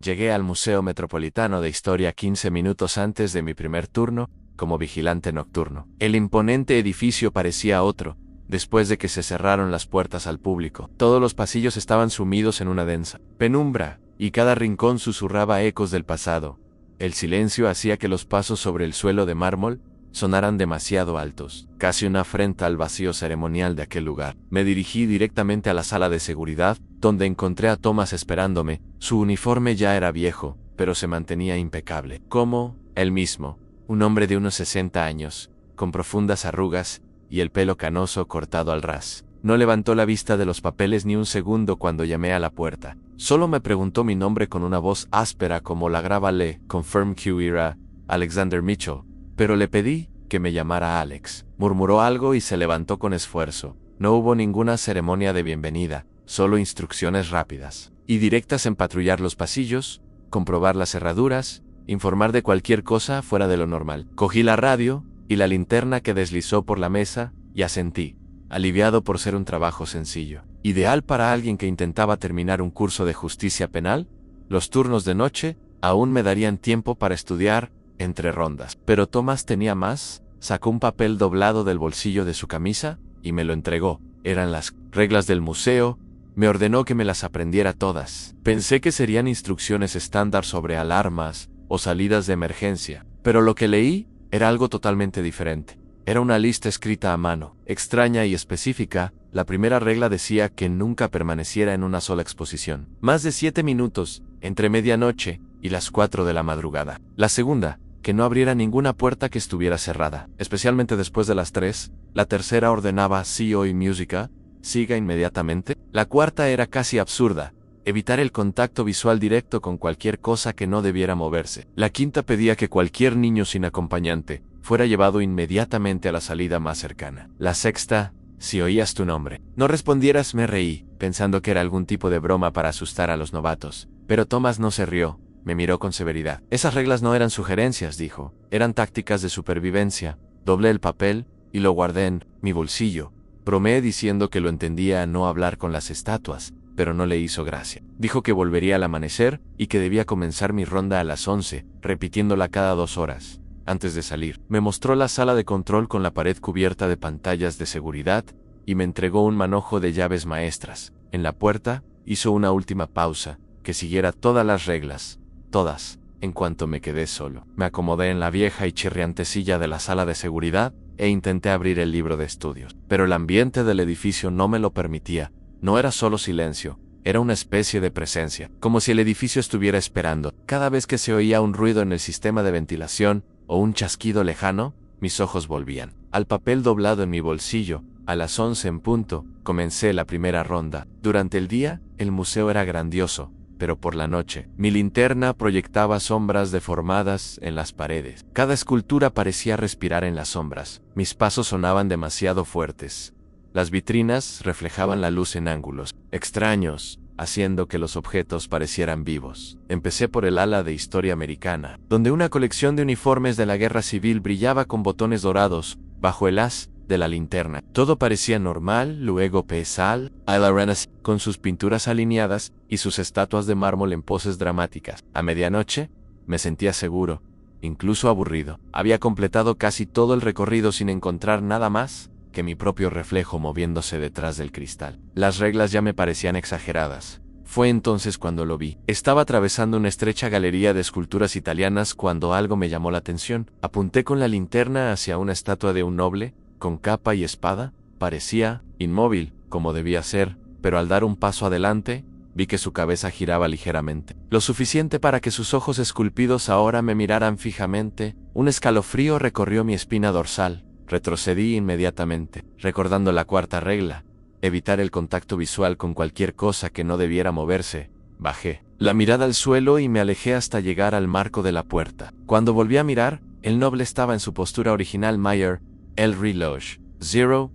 Llegué al Museo Metropolitano de Historia 15 minutos antes de mi primer turno, como vigilante nocturno. El imponente edificio parecía otro, después de que se cerraron las puertas al público. Todos los pasillos estaban sumidos en una densa penumbra, y cada rincón susurraba ecos del pasado. El silencio hacía que los pasos sobre el suelo de mármol sonaran demasiado altos, casi una afrenta al vacío ceremonial de aquel lugar. Me dirigí directamente a la sala de seguridad, donde encontré a Thomas esperándome. Su uniforme ya era viejo, pero se mantenía impecable. Como él mismo, un hombre de unos 60 años, con profundas arrugas y el pelo canoso cortado al ras. No levantó la vista de los papeles ni un segundo cuando llamé a la puerta. Solo me preguntó mi nombre con una voz áspera como la graba le confirm que era Alexander Mitchell, pero le pedí que me llamara Alex. Murmuró algo y se levantó con esfuerzo. No hubo ninguna ceremonia de bienvenida, solo instrucciones rápidas y directas en patrullar los pasillos, comprobar las cerraduras, informar de cualquier cosa fuera de lo normal. Cogí la radio y la linterna que deslizó por la mesa y asentí, aliviado por ser un trabajo sencillo. Ideal para alguien que intentaba terminar un curso de justicia penal. Los turnos de noche aún me darían tiempo para estudiar entre rondas. Pero Thomas tenía más. Sacó un papel doblado del bolsillo de su camisa y me lo entregó. Eran las reglas del museo. Me ordenó que me las aprendiera todas. Pensé que serían instrucciones estándar sobre alarmas o salidas de emergencia, pero lo que leí era algo totalmente diferente. Era una lista escrita a mano, extraña y específica. La primera regla decía que nunca permaneciera en una sola exposición más de 7 minutos, entre medianoche y las 4 de la madrugada. La segunda, que no abriera ninguna puerta que estuviera cerrada, especialmente después de las 3. La tercera ordenaba si oí música, siga inmediatamente. La cuarta era casi absurda, evitar el contacto visual directo con cualquier cosa que no debiera moverse. La quinta pedía que cualquier niño sin acompañante fuera llevado inmediatamente a la salida más cercana. La sexta, si oías tu nombre, no respondieras. Me reí, pensando que era algún tipo de broma para asustar a los novatos, pero Thomas no se rió. Me miró con severidad. Esas reglas no eran sugerencias, dijo. Eran tácticas de supervivencia. Doblé el papel y lo guardé en mi bolsillo. Bromeé diciendo que lo entendía a no hablar con las estatuas, pero no le hizo gracia. Dijo que volvería al amanecer y que debía comenzar mi ronda a las 11, repitiéndola cada 2 horas. Antes de salir, me mostró la sala de control con la pared cubierta de pantallas de seguridad y me entregó un manojo de llaves maestras. En la puerta, hizo una última pausa, que siguiera todas las reglas. Todas. En cuanto me quedé solo, me acomodé en la vieja y chirriante silla de la sala de seguridad e intenté abrir el libro de estudios. Pero el ambiente del edificio no me lo permitía. No era solo silencio, era una especie de presencia, como si el edificio estuviera esperando. Cada vez que se oía un ruido en el sistema de ventilación o un chasquido lejano, mis ojos volvían al papel doblado en mi bolsillo. A las 11 en punto, comencé la primera ronda. Durante el día, el museo era grandioso, pero por la noche, mi linterna proyectaba sombras deformadas en las paredes. Cada escultura parecía respirar en las sombras. Mis pasos sonaban demasiado fuertes. Las vitrinas reflejaban la luz en ángulos extraños, haciendo que los objetos parecieran vivos. Empecé por el ala de historia americana, donde una colección de uniformes de la guerra civil brillaba con botones dorados bajo el haz de la linterna. Todo parecía normal. Luego Pesal, Renaissance, con sus pinturas alineadas y sus estatuas de mármol en poses dramáticas. A medianoche, me sentía seguro, incluso aburrido. Había completado casi todo el recorrido sin encontrar nada más que mi propio reflejo moviéndose detrás del cristal. Las reglas ya me parecían exageradas. Fue entonces cuando lo vi. Estaba atravesando una estrecha galería de esculturas italianas cuando algo me llamó la atención. Apunté con la linterna hacia una estatua de un noble, con capa y espada. Parecía inmóvil, como debía ser, pero al dar un paso adelante, vi que su cabeza giraba ligeramente, lo suficiente para que sus ojos esculpidos ahora me miraran fijamente. Un escalofrío recorrió mi espina dorsal. Retrocedí inmediatamente, recordando la cuarta regla, evitar el contacto visual con cualquier cosa que no debiera moverse. Bajé la mirada al suelo y me alejé hasta llegar al marco de la puerta. Cuando volví a mirar, el noble estaba en su postura original. Mayer, el reloj 008.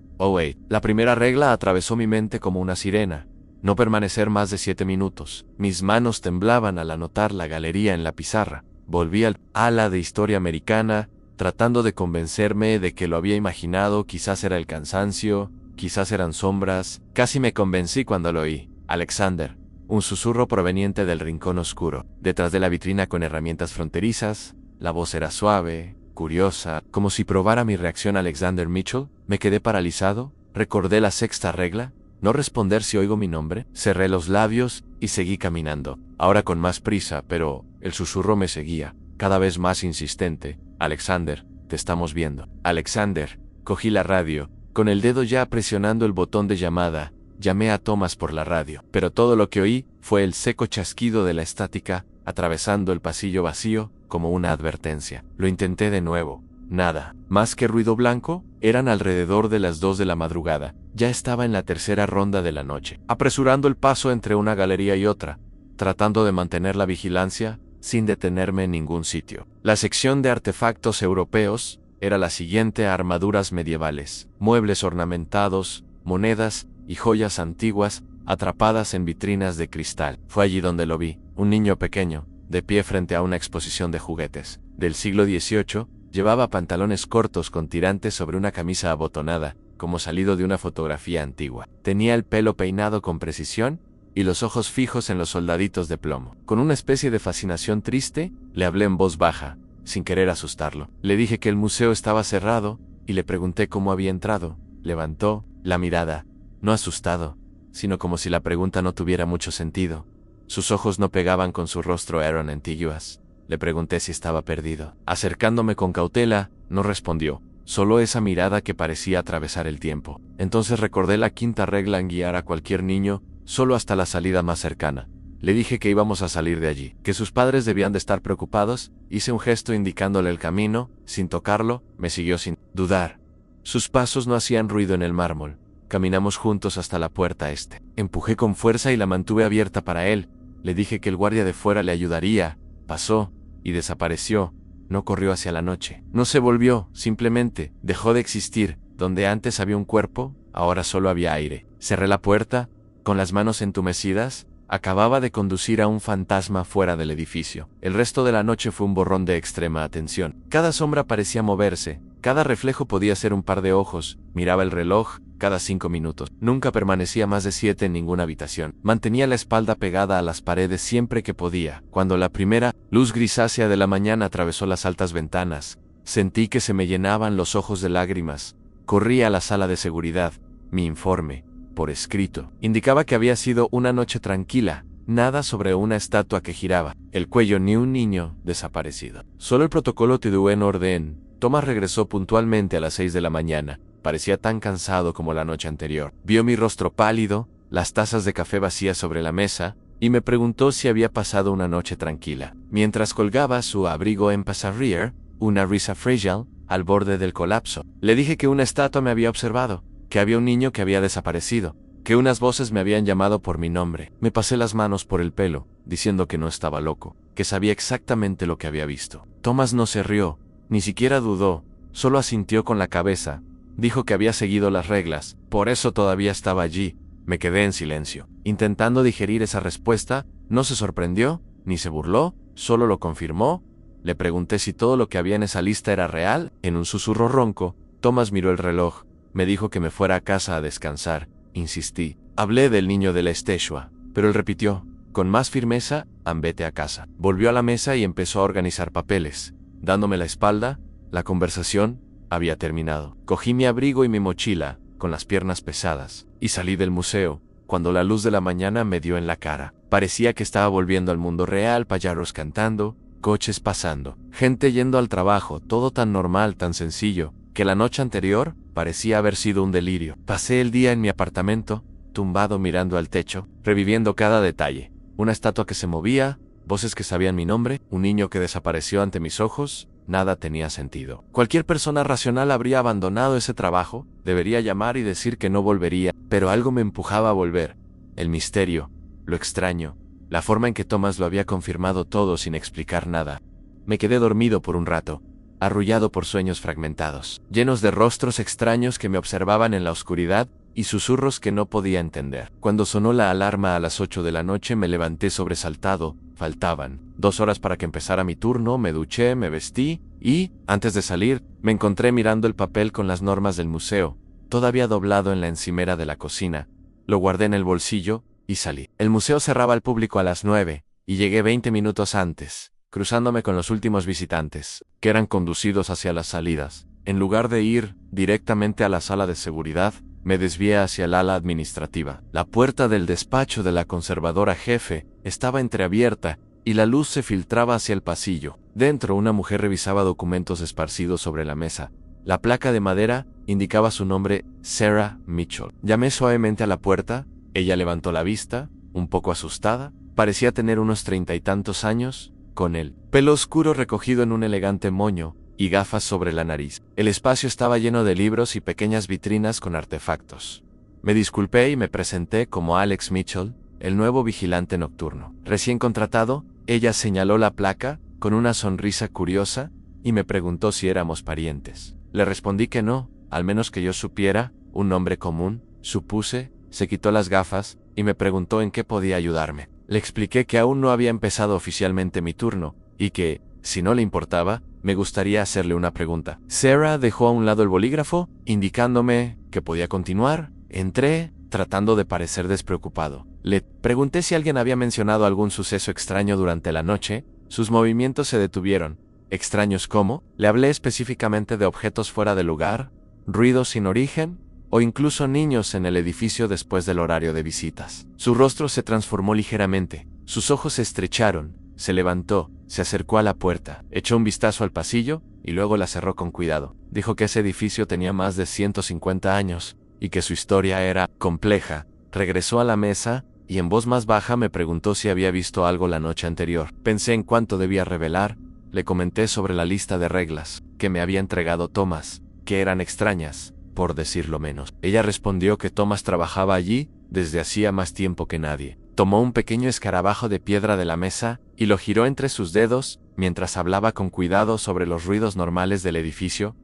La primera regla atravesó mi mente como una sirena. No permanecer más de 7 minutos. Mis manos temblaban al anotar la galería en la pizarra. Volví al ala de historia americana, tratando de convencerme de que lo había imaginado. Quizás era el cansancio, quizás eran sombras. Casi me convencí cuando lo oí. Alexander, Un susurro proveniente del rincón oscuro, detrás de la vitrina con herramientas fronterizas. La voz era suave, curiosa, como si probara mi reacción a Alexander Mitchell. Me quedé paralizado, recordé la sexta regla, no responder si oigo mi nombre. Cerré los labios y seguí caminando, ahora con más prisa, pero el susurro me seguía, cada vez más insistente. Alexander, te estamos viendo. Alexander. Cogí la radio, con el dedo ya presionando el botón de llamada. Llamé a Thomas por la radio, pero todo lo que oí fue el seco chasquido de la estática, atravesando el pasillo vacío, como una advertencia. Lo intenté de nuevo. Nada. Más que ruido blanco, eran alrededor de las 2 de la madrugada. Ya estaba en la tercera ronda de la noche, apresurando el paso entre una galería y otra, tratando de mantener la vigilancia, sin detenerme en ningún sitio. La sección de artefactos europeos era la siguiente: armaduras medievales, muebles ornamentados, monedas y joyas antiguas, atrapadas en vitrinas de cristal. Fue allí donde lo vi, un niño pequeño, de pie frente a una exposición de juguetes. Del siglo XVIII, llevaba pantalones cortos con tirantes sobre una camisa abotonada, como salido de una fotografía antigua. Tenía el pelo peinado con precisión y los ojos fijos en los soldaditos de plomo. Con una especie de fascinación triste, le hablé en voz baja, sin querer asustarlo. Le dije que el museo estaba cerrado y le pregunté cómo había entrado. Levantó la mirada, no asustado, sino como si la pregunta no tuviera mucho sentido. Sus ojos no pegaban con su rostro Aaron antiguas. Le pregunté si estaba perdido. Acercándome con cautela, no respondió, solo esa mirada que parecía atravesar el tiempo. Entonces recordé la quinta regla en guiar a cualquier niño, solo hasta la salida más cercana. Le dije que íbamos a salir de allí, que sus padres debían de estar preocupados. Hice un gesto indicándole el camino, sin tocarlo. Me siguió sin dudar. Sus pasos no hacían ruido en el mármol. Caminamos juntos hasta la puerta este. Empujé con fuerza y la mantuve abierta para él. Le dije que el guardia de fuera le ayudaría. Pasó y desapareció. No corrió hacia la noche. No se volvió, simplemente dejó de existir. Donde antes había un cuerpo, ahora solo había aire. Cerré la puerta, con las manos entumecidas. Acababa de conducir a un fantasma fuera del edificio. El resto de la noche fue un borrón de extrema atención. Cada sombra parecía moverse, cada reflejo podía ser un par de ojos. Miraba el reloj cada 5 minutos. Nunca permanecía más de 7 en ninguna habitación. Mantenía la espalda pegada a las paredes siempre que podía. Cuando la primera luz grisácea de la mañana atravesó las altas ventanas, sentí que se me llenaban los ojos de lágrimas. Corrí a la sala de seguridad. Mi informe, por escrito, indicaba que había sido una noche tranquila, nada sobre una estatua que giraba, el cuello ni un niño desaparecido. Solo el protocolo Tidou en orden. Thomas regresó puntualmente a las 6 de la mañana. Parecía tan cansado como la noche anterior. Vio mi rostro pálido, las tazas de café vacías sobre la mesa, y me preguntó si había pasado una noche tranquila. Mientras colgaba su abrigo en Passarrier, una risa frágil, al borde del colapso. Le dije que una estatua me había observado, que había un niño que había desaparecido, que unas voces me habían llamado por mi nombre. Me pasé las manos por el pelo, diciendo que no estaba loco, que sabía exactamente lo que había visto. Thomas no se rió, ni siquiera dudó, solo asintió con la cabeza. Dijo que había seguido las reglas, por eso todavía estaba allí. Me quedé en silencio, intentando digerir esa respuesta. No se sorprendió, ni se burló, solo lo confirmó. Le pregunté si todo lo que había en esa lista era real. En un susurro ronco, Thomas miró el reloj. Me dijo que me fuera a casa a descansar. Insistí. Hablé del niño de la estatua, pero él repitió, con más firmeza, vete a casa. Volvió a la mesa y empezó a organizar papeles. Dándome la espalda, la conversación había terminado. Cogí mi abrigo y mi mochila, con las piernas pesadas, y salí del museo, cuando la luz de la mañana me dio en la cara. Parecía que estaba volviendo al mundo real, payaros cantando, coches pasando, gente yendo al trabajo, todo tan normal, tan sencillo, que la noche anterior parecía haber sido un delirio. Pasé el día en mi apartamento, tumbado mirando al techo, reviviendo cada detalle. Una estatua que se movía, voces que sabían mi nombre, un niño que desapareció ante mis ojos. Nada tenía sentido. Cualquier persona racional habría abandonado ese trabajo, debería llamar y decir que no volvería, pero algo me empujaba a volver. El misterio, lo extraño, la forma en que Thomas lo había confirmado todo sin explicar nada. Me quedé dormido por un rato, arrullado por sueños fragmentados, llenos de rostros extraños que me observaban en la oscuridad y susurros que no podía entender. Cuando sonó la alarma a las 8 de la noche me levanté sobresaltado. Faltaban 2 horas para que empezara mi turno. Me duché, me vestí y, antes de salir, me encontré mirando el papel con las normas del museo, todavía doblado en la encimera de la cocina. Lo guardé en el bolsillo, y salí. El museo cerraba al público a las 9, y llegué 20 minutos antes, cruzándome con los últimos visitantes, que eran conducidos hacia las salidas. En lugar de ir directamente a la sala de seguridad, me desvié hacia el ala administrativa. La puerta del despacho de la conservadora jefe estaba entreabierta y la luz se filtraba hacia el pasillo. Dentro, una mujer revisaba documentos esparcidos sobre la mesa. La placa de madera indicaba su nombre, Sarah Mitchell. Llamé suavemente a la puerta. Ella levantó la vista, un poco asustada. Parecía tener unos 30 y tantos años, con el pelo oscuro recogido en un elegante moño y gafas sobre la nariz. El espacio estaba lleno de libros y pequeñas vitrinas con artefactos. Me disculpé y me presenté como Alex Mitchell, el nuevo vigilante nocturno. Recién contratado, ella señaló la placa con una sonrisa curiosa y me preguntó si éramos parientes. Le respondí que no, al menos que yo supiera, un nombre común, supuse. Se quitó las gafas y me preguntó en qué podía ayudarme. Le expliqué que aún no había empezado oficialmente mi turno y que, si no le importaba, me gustaría hacerle una pregunta. Sarah dejó a un lado el bolígrafo, indicándome que podía continuar. Entré, tratando de parecer despreocupado. Le pregunté si alguien había mencionado algún suceso extraño durante la noche. Sus movimientos se detuvieron. ¿Extraños cómo? Le hablé específicamente de objetos fuera de lugar, ruidos sin origen, o incluso niños en el edificio después del horario de visitas. Su rostro se transformó ligeramente, sus ojos se estrecharon, se levantó, se acercó a la puerta, echó un vistazo al pasillo y luego la cerró con cuidado. Dijo que ese edificio tenía más de 150 años y que su historia era compleja. Regresó a la mesa y en voz más baja me preguntó si había visto algo la noche anterior. Pensé en cuánto debía revelar. Le comenté sobre la lista de reglas que me había entregado Thomas, que eran extrañas, por decirlo menos. Ella respondió que Thomas trabajaba allí desde hacía más tiempo que nadie. Tomó un pequeño escarabajo de piedra de la mesa y lo giró entre sus dedos mientras hablaba con cuidado sobre los ruidos normales del edificio,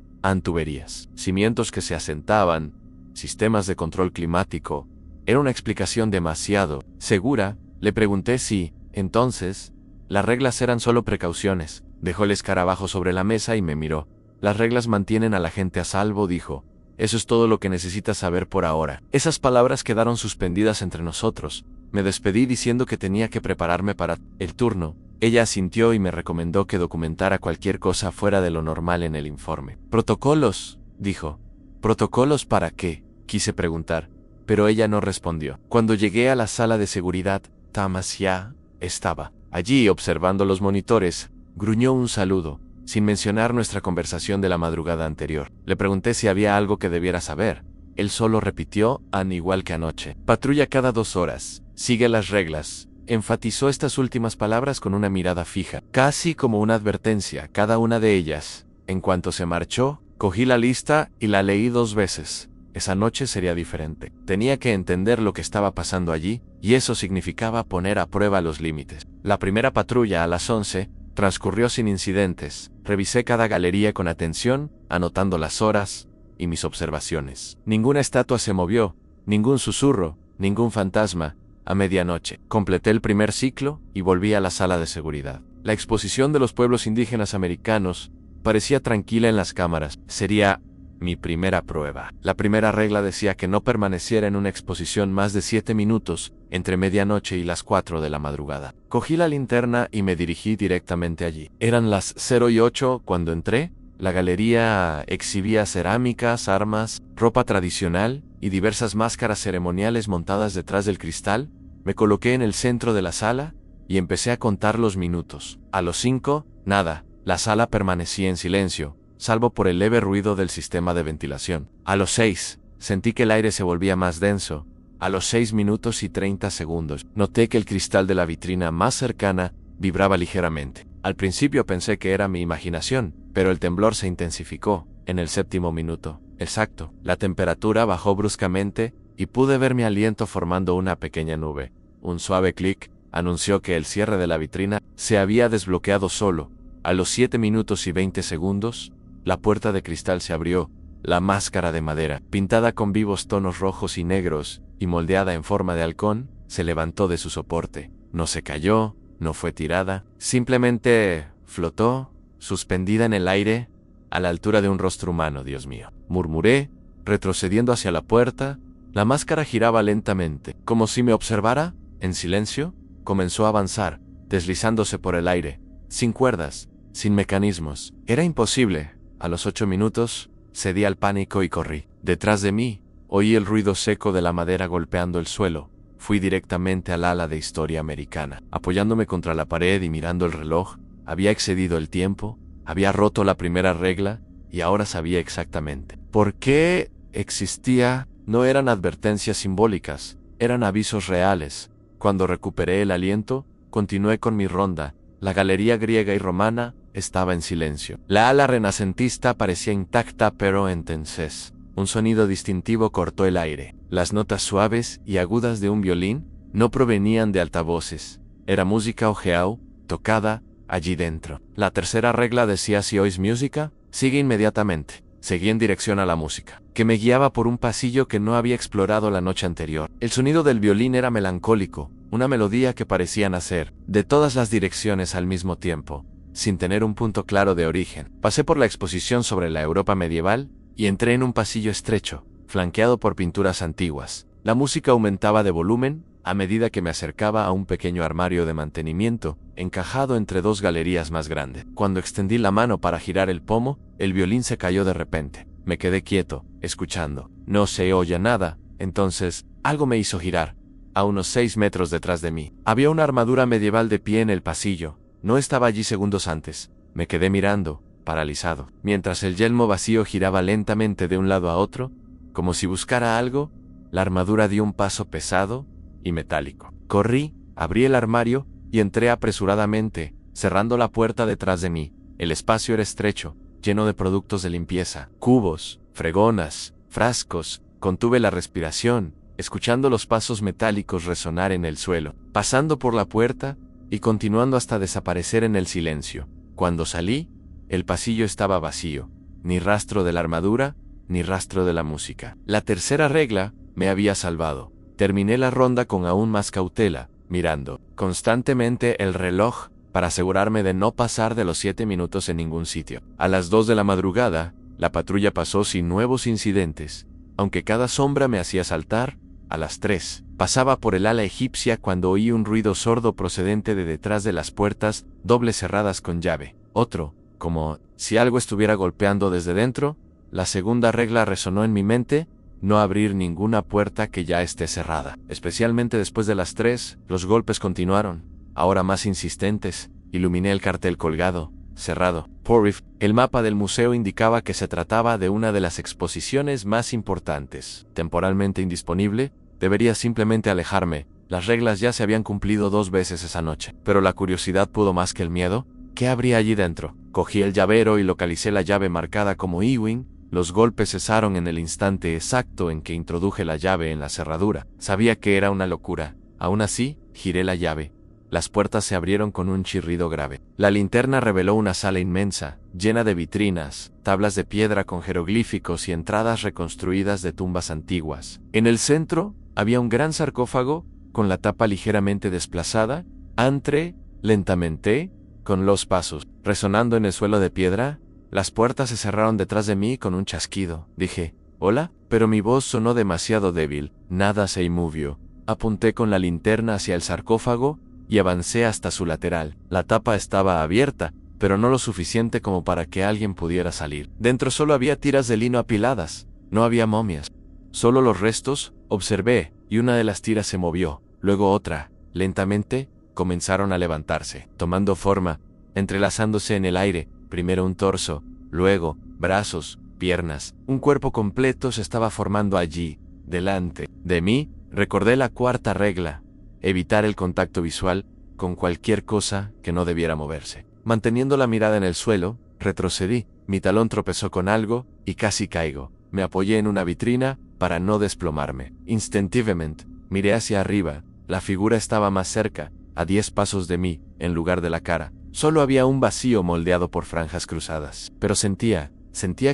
tuberías, cimientos que se asentaban, sistemas de control climático. Era una explicación demasiado segura. Le pregunté si, entonces, las reglas eran solo precauciones. Dejó el escarabajo sobre la mesa y me miró. Las reglas mantienen a la gente a salvo, dijo. Eso es todo lo que necesitas saber por ahora. Esas palabras quedaron suspendidas entre nosotros. Me despedí diciendo que tenía que prepararme para el turno. Ella asintió y me recomendó que documentara cualquier cosa fuera de lo normal en el informe. ¿Protocolos?, dijo. ¿Protocolos para qué?, quise preguntar, pero ella no respondió. Cuando llegué a la sala de seguridad, Thomas ya estaba allí observando los monitores. Gruñó un saludo, sin mencionar nuestra conversación de la madrugada anterior. Le pregunté si había algo que debiera saber. Él solo repitió, igual que anoche. Patrulla cada 2 horas. Sigue las reglas. Enfatizó estas últimas palabras con una mirada fija, casi como una advertencia, cada una de ellas. En cuanto se marchó, cogí la lista y la leí 2 veces. Esa noche sería diferente. Tenía que entender lo que estaba pasando allí, y eso significaba poner a prueba los límites. La primera patrulla a las 11 transcurrió sin incidentes. Revisé cada galería con atención, anotando las horas y mis observaciones. Ninguna estatua se movió, ningún susurro, ningún fantasma. A medianoche, completé el primer ciclo y volví a la sala de seguridad. La exposición de los pueblos indígenas americanos parecía tranquila en las cámaras. Sería mi primera prueba. La primera regla decía que no permaneciera en una exposición más de 7 minutos entre medianoche y las 4 de la madrugada. Cogí la linterna y me dirigí directamente allí. Eran las 0:08 cuando entré. La galería exhibía cerámicas, armas, ropa tradicional y diversas máscaras ceremoniales montadas detrás del cristal. Me coloqué en el centro de la sala y empecé a contar los minutos. A los 5, nada. La sala permanecía en silencio, salvo por el leve ruido del sistema de ventilación. A los 6, sentí que el aire se volvía más denso. A los 6 minutos y 30 segundos, noté que el cristal de la vitrina más cercana vibraba ligeramente. Al principio pensé que era mi imaginación, pero el temblor se intensificó. En el 7º minuto exacto, la temperatura bajó bruscamente y pude ver mi aliento formando una pequeña nube. Un suave clic anunció que el cierre de la vitrina se había desbloqueado solo. A los 7 minutos y 20 segundos, la puerta de cristal se abrió. La máscara de madera, pintada con vivos tonos rojos y negros y moldeada en forma de halcón, se levantó de su soporte. No se cayó, no fue tirada, simplemente flotó, suspendida en el aire, a la altura de un rostro humano. Dios mío, murmuré, retrocediendo hacia la puerta. La máscara giraba lentamente, como si me observara. En silencio, comenzó a avanzar, deslizándose por el aire, sin cuerdas, sin mecanismos. Era imposible. A los 8 minutos, cedí al pánico y corrí. Detrás de mí, oí el ruido seco de la madera golpeando el suelo. Fui directamente al ala de historia americana. Apoyándome contra la pared y mirando el reloj, había excedido el tiempo, había roto la primera regla y ahora sabía exactamente por qué existía. No eran advertencias simbólicas, eran avisos reales. Cuando recuperé el aliento, continué con mi ronda. La galería griega y romana estaba en silencio. La ala renacentista parecía intacta pero entonces un sonido distintivo cortó el aire. Las notas suaves y agudas de un violín no provenían de altavoces. Era música ojeau, tocada allí dentro. La tercera regla decía: si oís música, sigue inmediatamente. Seguí en dirección a la música, que me guiaba por un pasillo que no había explorado la noche anterior. El sonido del violín era melancólico, una melodía que parecía nacer de todas las direcciones al mismo tiempo, sin tener un punto claro de origen. Pasé por la exposición sobre la Europa medieval y entré en un pasillo estrecho, flanqueado por pinturas antiguas. La música aumentaba de volumen a medida que me acercaba a un pequeño armario de mantenimiento, encajado entre dos galerías más grandes. Cuando extendí la mano para girar el pomo, el violín se cayó de repente. Me quedé quieto, escuchando. No se oía nada. Entonces, algo me hizo girar. A unos 6 metros detrás de mí, había una armadura medieval de pie en el pasillo. No estaba allí segundos antes. Me quedé mirando, paralizado, mientras el yelmo vacío giraba lentamente de un lado a otro, como si buscara algo. La armadura dio un paso pesado y metálico. Corrí, abrí el armario y entré apresuradamente, cerrando la puerta detrás de mí. El espacio era estrecho, lleno de productos de limpieza, cubos, fregonas, frascos. Contuve la respiración, escuchando los pasos metálicos resonar en el suelo, pasando por la puerta y continuando hasta desaparecer en el silencio. Cuando salí, el pasillo estaba vacío, ni rastro de la armadura, ni rastro de la música. La tercera regla me había salvado. Terminé la ronda con aún más cautela, mirando constantemente el reloj para asegurarme de no pasar de los 7 minutos en ningún sitio. A las 2 de la madrugada, la patrulla pasó sin nuevos incidentes, aunque cada sombra me hacía saltar. A las 3, pasaba por el ala egipcia cuando oí un ruido sordo procedente de detrás de las puertas, dobles cerradas con llave. Otro, como si algo estuviera golpeando desde dentro. La segunda regla resonó en mi mente: no abrir ninguna puerta que ya esté cerrada. Especialmente después de las 3, los golpes continuaron, ahora más insistentes. Iluminé el cartel colgado, cerrado. Porif, el mapa del museo indicaba que se trataba de una de las exposiciones más importantes. Temporalmente indisponible, debería simplemente alejarme. Las reglas ya se habían cumplido 2 veces esa noche. Pero la curiosidad pudo más que el miedo. ¿Qué habría allí dentro? Cogí el llavero y localicé la llave marcada como Ewing. Los golpes cesaron en el instante exacto en que introduje la llave en la cerradura. Sabía que era una locura. Aún así, giré la llave. Las puertas se abrieron con un chirrido grave. La linterna reveló una sala inmensa, llena de vitrinas, tablas de piedra con jeroglíficos y entradas reconstruidas de tumbas antiguas. En el centro, había un gran sarcófago, con la tapa ligeramente desplazada. Entré, lentamente, con los pasos resonando en el suelo de piedra. Las puertas se cerraron detrás de mí con un chasquido. Dije: «¿Hola?», pero mi voz sonó demasiado débil. Nada se movió. Apunté con la linterna hacia el sarcófago y avancé hasta su lateral. La tapa estaba abierta, pero no lo suficiente como para que alguien pudiera salir. Dentro solo había tiras de lino apiladas. No había momias. Solo los restos. Observé, y una de las tiras se movió. Luego otra. Lentamente, comenzaron a levantarse, tomando forma, entrelazándose en el aire. Primero un torso, luego brazos, piernas. Un cuerpo completo se estaba formando allí, delante de mí. Recordé la cuarta regla: evitar el contacto visual con cualquier cosa que no debiera moverse. Manteniendo la mirada en el suelo, retrocedí. Mi talón tropezó con algo y casi caigo. Me apoyé en una vitrina para no desplomarme. Instintivamente, miré hacia arriba. La figura estaba más cerca, a 10 pasos de mí, en lugar de la cara. Solo había un vacío moldeado por franjas cruzadas. Pero sentía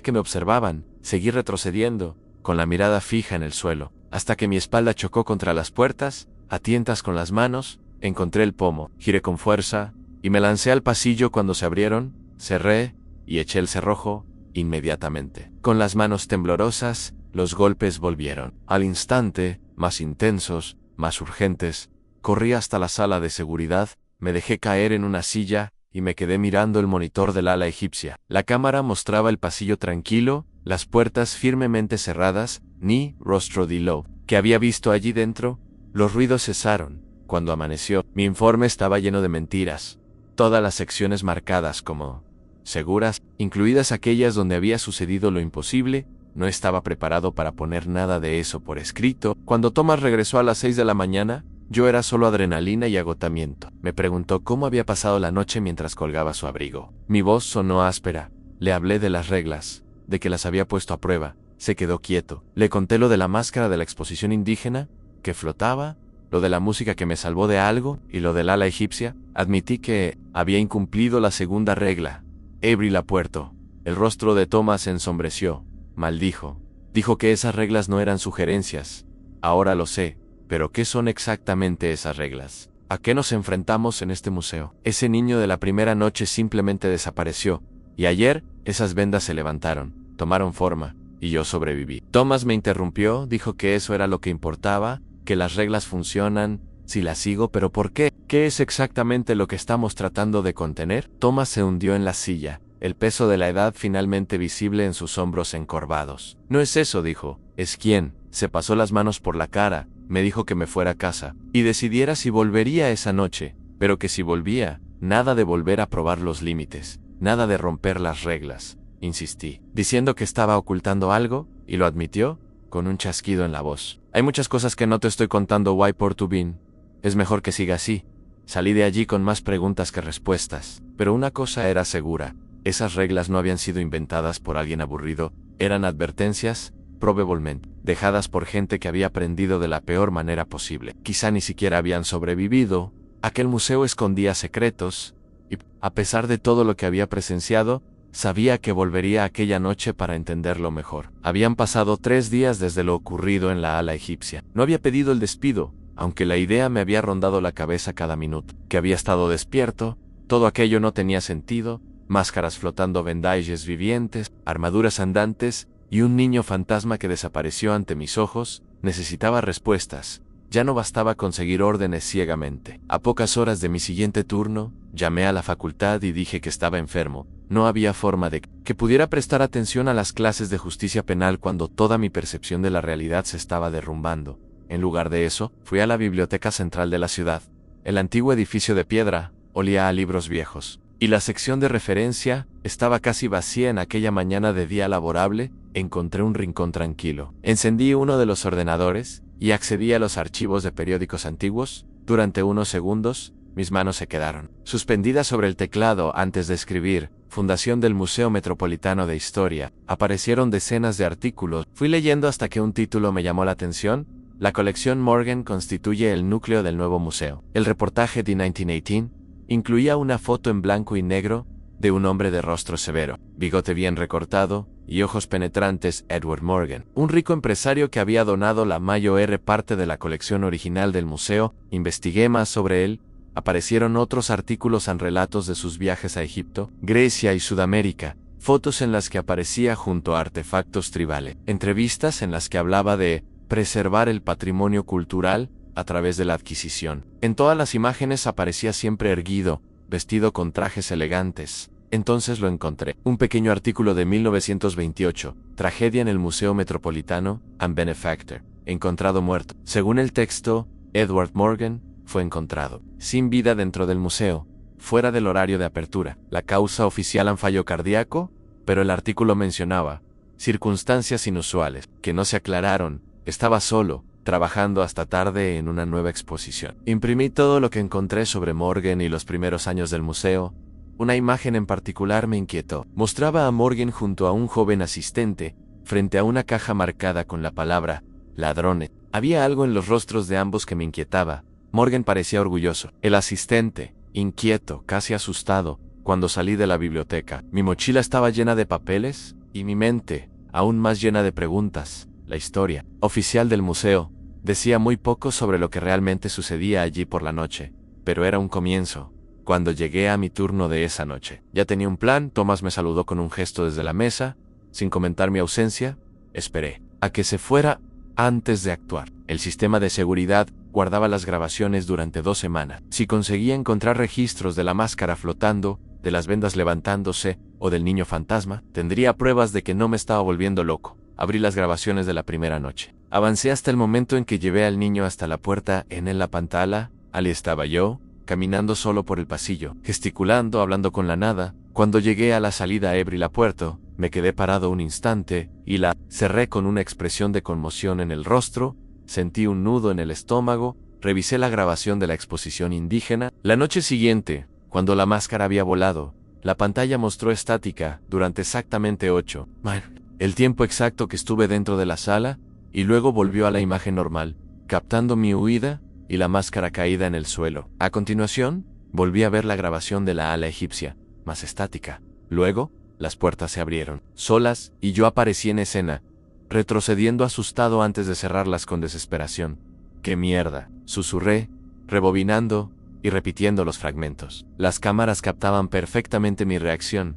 que me observaban. Seguí retrocediendo, con la mirada fija en el suelo, hasta que mi espalda chocó contra las puertas. A tientas con las manos, encontré el pomo. Giré con fuerza y me lancé al pasillo. Cuando se abrieron, cerré y eché el cerrojo inmediatamente. Con las manos temblorosas, Los golpes volvieron. Al instante, más intensos, más urgentes. Corrí hasta la sala de seguridad, me dejé caer en una silla y me quedé mirando el monitor del ala egipcia. La cámara mostraba el pasillo tranquilo, las puertas firmemente cerradas, ni rostro de Lowe, que había visto allí dentro. Los ruidos cesaron. Cuando amaneció, mi informe estaba lleno de mentiras. Todas las secciones marcadas como seguras, incluidas aquellas donde había sucedido lo imposible. No estaba preparado para poner nada de eso por escrito. Cuando Thomas regresó a las 6 de la mañana, yo era solo adrenalina y agotamiento. Me preguntó cómo había pasado la noche mientras colgaba su abrigo. Mi voz sonó áspera. Le hablé de las reglas, de que las había puesto a prueba. Se quedó quieto. Le conté lo de la máscara de la exposición indígena, que flotaba, lo de la música que me salvó de algo y lo del ala egipcia. Admití que había incumplido la segunda regla. Abrí la puerta. El rostro de Thomas se ensombreció. Maldijo. Dijo que esas reglas no eran sugerencias. Ahora lo sé, pero ¿qué son exactamente esas reglas? ¿A qué nos enfrentamos en este museo? Ese niño de la primera noche simplemente desapareció, y ayer esas vendas se levantaron, tomaron forma, y yo sobreviví. Thomas me interrumpió, dijo que eso era lo que importaba, que las reglas funcionan, si las sigo, pero ¿por qué? ¿Qué es exactamente lo que estamos tratando de contener? Thomas se hundió en la silla. El peso de la edad finalmente visible en sus hombros encorvados. No es eso, dijo. Es quién. Se pasó las manos por la cara, me dijo que me fuera a casa, y decidiera si volvería esa noche, pero que si volvía, nada de volver a probar los límites, nada de romper las reglas. Insistí, diciendo que estaba ocultando algo, y lo admitió, con un chasquido en la voz. Hay muchas cosas que no te estoy contando, Why Portubin. Es mejor que siga así. Salí de allí con más preguntas que respuestas, pero una cosa era segura. Esas reglas no habían sido inventadas por alguien aburrido, eran advertencias, probablemente, dejadas por gente que había aprendido de la peor manera posible. Quizá ni siquiera habían sobrevivido. Aquel museo escondía secretos, y, a pesar de todo lo que había presenciado, sabía que volvería aquella noche para entenderlo mejor. Habían pasado 3 días desde lo ocurrido en la ala egipcia. No había pedido el despido, aunque la idea me había rondado la cabeza cada minuto. Que había estado despierto, todo aquello no tenía sentido. Máscaras flotando, vendajes vivientes, armaduras andantes y un niño fantasma que desapareció ante mis ojos. Necesitaba respuestas. Ya no bastaba conseguir órdenes ciegamente. A pocas horas de mi siguiente turno, llamé a la facultad y dije que estaba enfermo. No había forma de que pudiera prestar atención a las clases de justicia penal cuando toda mi percepción de la realidad se estaba derrumbando. En lugar de eso, fui a la biblioteca central de la ciudad. El antiguo edificio de piedra olía a libros viejos. Y la sección de referencia estaba casi vacía en aquella mañana de día laborable. Encontré un rincón tranquilo. Encendí uno de los ordenadores y accedí a los archivos de periódicos antiguos. Durante unos segundos, mis manos se quedaron suspendidas sobre el teclado antes de escribir. Fundación del Museo Metropolitano de Historia. Aparecieron decenas de artículos. Fui leyendo hasta que un título me llamó la atención. La colección Morgan constituye el núcleo del nuevo museo. El reportaje de 1918 incluía una foto en blanco y negro de un hombre de rostro severo, bigote bien recortado y ojos penetrantes. Edward Morgan, un rico empresario que había donado la mayor parte de la colección original del museo. Investigué más sobre él. Aparecieron otros artículos en relatos de sus viajes a Egipto, Grecia y Sudamérica, fotos en las que aparecía junto a artefactos tribales, entrevistas en las que hablaba de preservar el patrimonio cultural a través de la adquisición. En todas las imágenes aparecía siempre erguido, vestido con trajes elegantes. Entonces lo encontré. Un pequeño artículo de 1928, Tragedia en el Museo Metropolitano, and Benefactor, encontrado muerto. Según el texto, Edward Morgan fue encontrado sin vida dentro del museo, fuera del horario de apertura. La causa oficial, un fallo cardíaco, pero el artículo mencionaba circunstancias inusuales que no se aclararon. Estaba solo, trabajando hasta tarde en una nueva exposición. Imprimí todo lo que encontré sobre Morgan y los primeros años del museo. Una imagen en particular me inquietó. Mostraba a Morgan junto a un joven asistente, frente a una caja marcada con la palabra ladrones. Había algo en los rostros de ambos que me inquietaba. Morgan parecía orgulloso. El asistente, inquieto, casi asustado, cuando salí de la biblioteca. Mi mochila estaba llena de papeles, y mi mente, aún más llena de preguntas. La historia oficial del museo decía muy poco sobre lo que realmente sucedía allí por la noche, pero era un comienzo. Cuando llegué a mi turno de esa noche, ya tenía un plan. Thomas me saludó con un gesto desde la mesa. Sin comentar mi ausencia, esperé. a que se fuera antes de actuar. El sistema de seguridad guardaba las grabaciones durante 2 semanas. Si conseguía encontrar registros de la máscara flotando, de las vendas levantándose o del niño fantasma, tendría pruebas de que no me estaba volviendo loco. Abrí las grabaciones de la primera noche. Avancé hasta el momento en que llevé al niño hasta la puerta. En la pantalla, allí estaba yo, caminando solo por el pasillo, gesticulando, hablando con la nada. Cuando llegué a la salida abrí la puerta, me quedé parado un instante y la cerré con una expresión de conmoción en el rostro. Sentí un nudo en el estómago. Revisé la grabación de la exposición indígena. La noche siguiente, cuando la máscara había volado, la pantalla mostró estática durante exactamente 8. El tiempo exacto que estuve dentro de la sala, y luego volvió a la imagen normal, captando mi huida y la máscara caída en el suelo. A continuación, volví a ver la grabación de la ala egipcia, más estática. Luego, las puertas se abrieron, solas, y yo aparecí en escena, retrocediendo asustado antes de cerrarlas con desesperación. ¡Qué mierda!, susurré, rebobinando y repitiendo los fragmentos. Las cámaras captaban perfectamente mi reacción,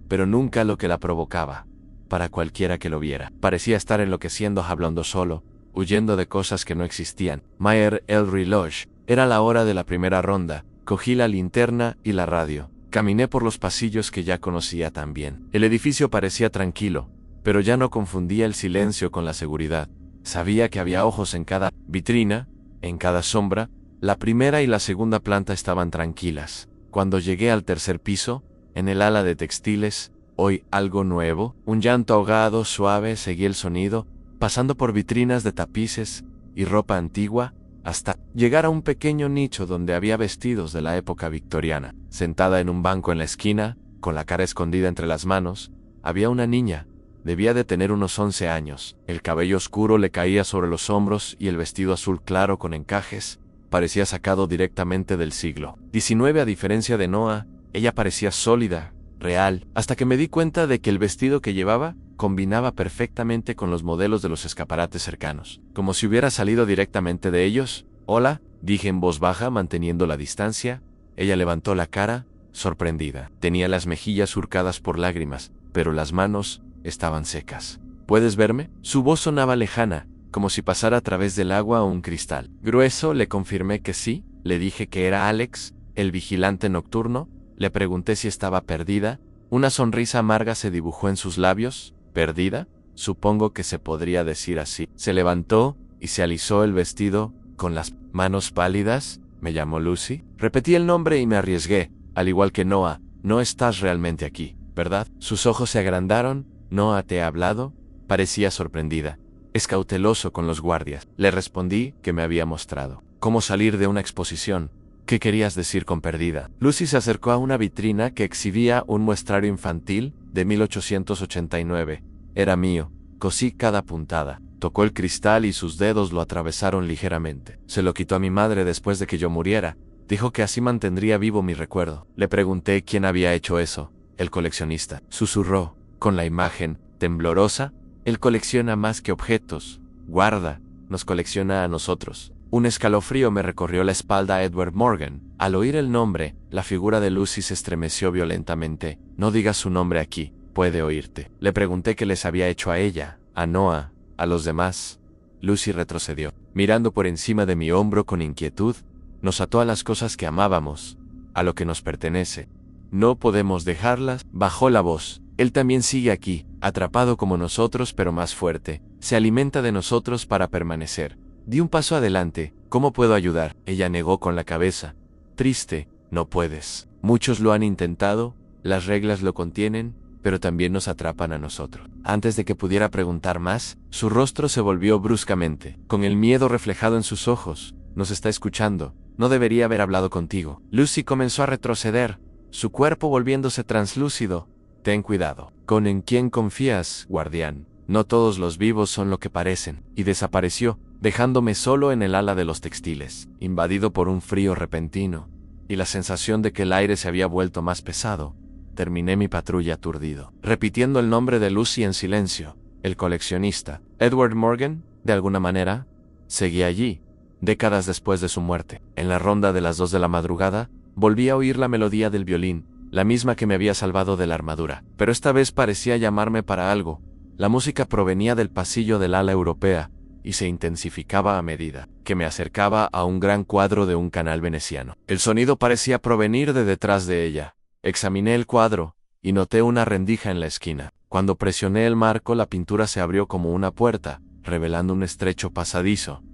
pero nunca lo que la provocaba. Para cualquiera que lo viera, parecía estar enloqueciendo, hablando solo, huyendo de cosas que no existían. Mayer el reloj. Era la hora de la primera ronda. Cogí la linterna y la radio. Caminé por los pasillos que ya conocía tan bien. El edificio parecía tranquilo, pero ya no confundía el silencio con la seguridad. Sabía que había ojos en cada vitrina, en cada sombra. La primera y la segunda planta estaban tranquilas. Cuando llegué al tercer piso, en el ala de textiles, oí algo nuevo, un llanto ahogado, suave. Seguí el sonido, pasando por vitrinas de tapices y ropa antigua, hasta llegar a un pequeño nicho donde había vestidos de la época victoriana. Sentada en un banco en la esquina, con la cara escondida entre las manos, había una niña. Debía de tener unos 11 años. El cabello oscuro le caía sobre los hombros y el vestido azul claro con encajes parecía sacado directamente del siglo XIX. A diferencia de Noah, ella parecía sólida, real, hasta que me di cuenta de que el vestido que llevaba combinaba perfectamente con los modelos de los escaparates cercanos, como si hubiera salido directamente de ellos. «Hola», dije en voz baja, manteniendo la distancia. Ella levantó la cara, sorprendida. Tenía las mejillas surcadas por lágrimas, pero las manos estaban secas. «¿Puedes verme?». Su voz sonaba lejana, como si pasara a través del agua o un cristal grueso. Le confirmé que sí. Le dije que era Alex, el vigilante nocturno. Le pregunté si estaba perdida. Una sonrisa amarga se dibujó en sus labios. «¿Perdida? Supongo que se podría decir así». Se levantó y se alisó el vestido con las manos pálidas. «¿Me llamo Lucy?». Repetí el nombre y me arriesgué. «Al igual que Noah, no estás realmente aquí, ¿verdad?». Sus ojos se agrandaron. «¿Noah te ha hablado?». Parecía sorprendida. «Es cauteloso con los guardias». Le respondí que me había mostrado cómo salir de una exposición. «¿Qué querías decir con perdida?». Lucy se acercó a una vitrina que exhibía un muestrario infantil de 1889. Era mío. Cosí cada puntada. Tocó el cristal y sus dedos lo atravesaron ligeramente. «Se lo quitó a mi madre después de que yo muriera. Dijo que así mantendría vivo mi recuerdo». Le pregunté quién había hecho eso. «El coleccionista», susurró, con la imagen temblorosa. «Él colecciona más que objetos. Guarda, nos colecciona a nosotros». Un escalofrío me recorrió la espalda a Edward Morgan. Al oír el nombre, la figura de Lucy se estremeció violentamente. «No digas su nombre aquí, puede oírte». Le pregunté qué les había hecho a ella, a Noah, a los demás. Lucy retrocedió, mirando por encima de mi hombro con inquietud. «Nos ató a las cosas que amábamos, a lo que nos pertenece. No podemos dejarlas». Bajó la voz. «Él también sigue aquí, atrapado como nosotros, pero más fuerte. Se alimenta de nosotros para permanecer». Di un paso adelante. «¿Cómo puedo ayudar?». Ella negó con la cabeza. «Triste, no puedes. Muchos lo han intentado, las reglas lo contienen, pero también nos atrapan a nosotros». Antes de que pudiera preguntar más, su rostro se volvió bruscamente, con el miedo reflejado en sus ojos. «Nos está escuchando. No debería haber hablado contigo». Lucy comenzó a retroceder, su cuerpo volviéndose translúcido. «Ten cuidado. ¿Con en quién confías, guardián? No todos los vivos son lo que parecen». Y desapareció, dejándome solo en el ala de los textiles, invadido por un frío repentino y la sensación de que el aire se había vuelto más pesado. Terminé mi patrulla aturdido, repitiendo el nombre de Lucy en silencio. El coleccionista, Edward Morgan, de alguna manera, seguía allí, décadas después de su muerte. En la ronda de las 2 de la madrugada, volví a oír la melodía del violín, la misma que me había salvado de la armadura, pero esta vez parecía llamarme para algo. La música provenía del pasillo del ala europea y se intensificaba a medida que me acercaba a un gran cuadro de un canal veneciano. El sonido parecía provenir de detrás de ella. Examiné el cuadro y noté una rendija en la esquina. Cuando presioné el marco, la pintura se abrió como una puerta, revelando un estrecho pasadizo.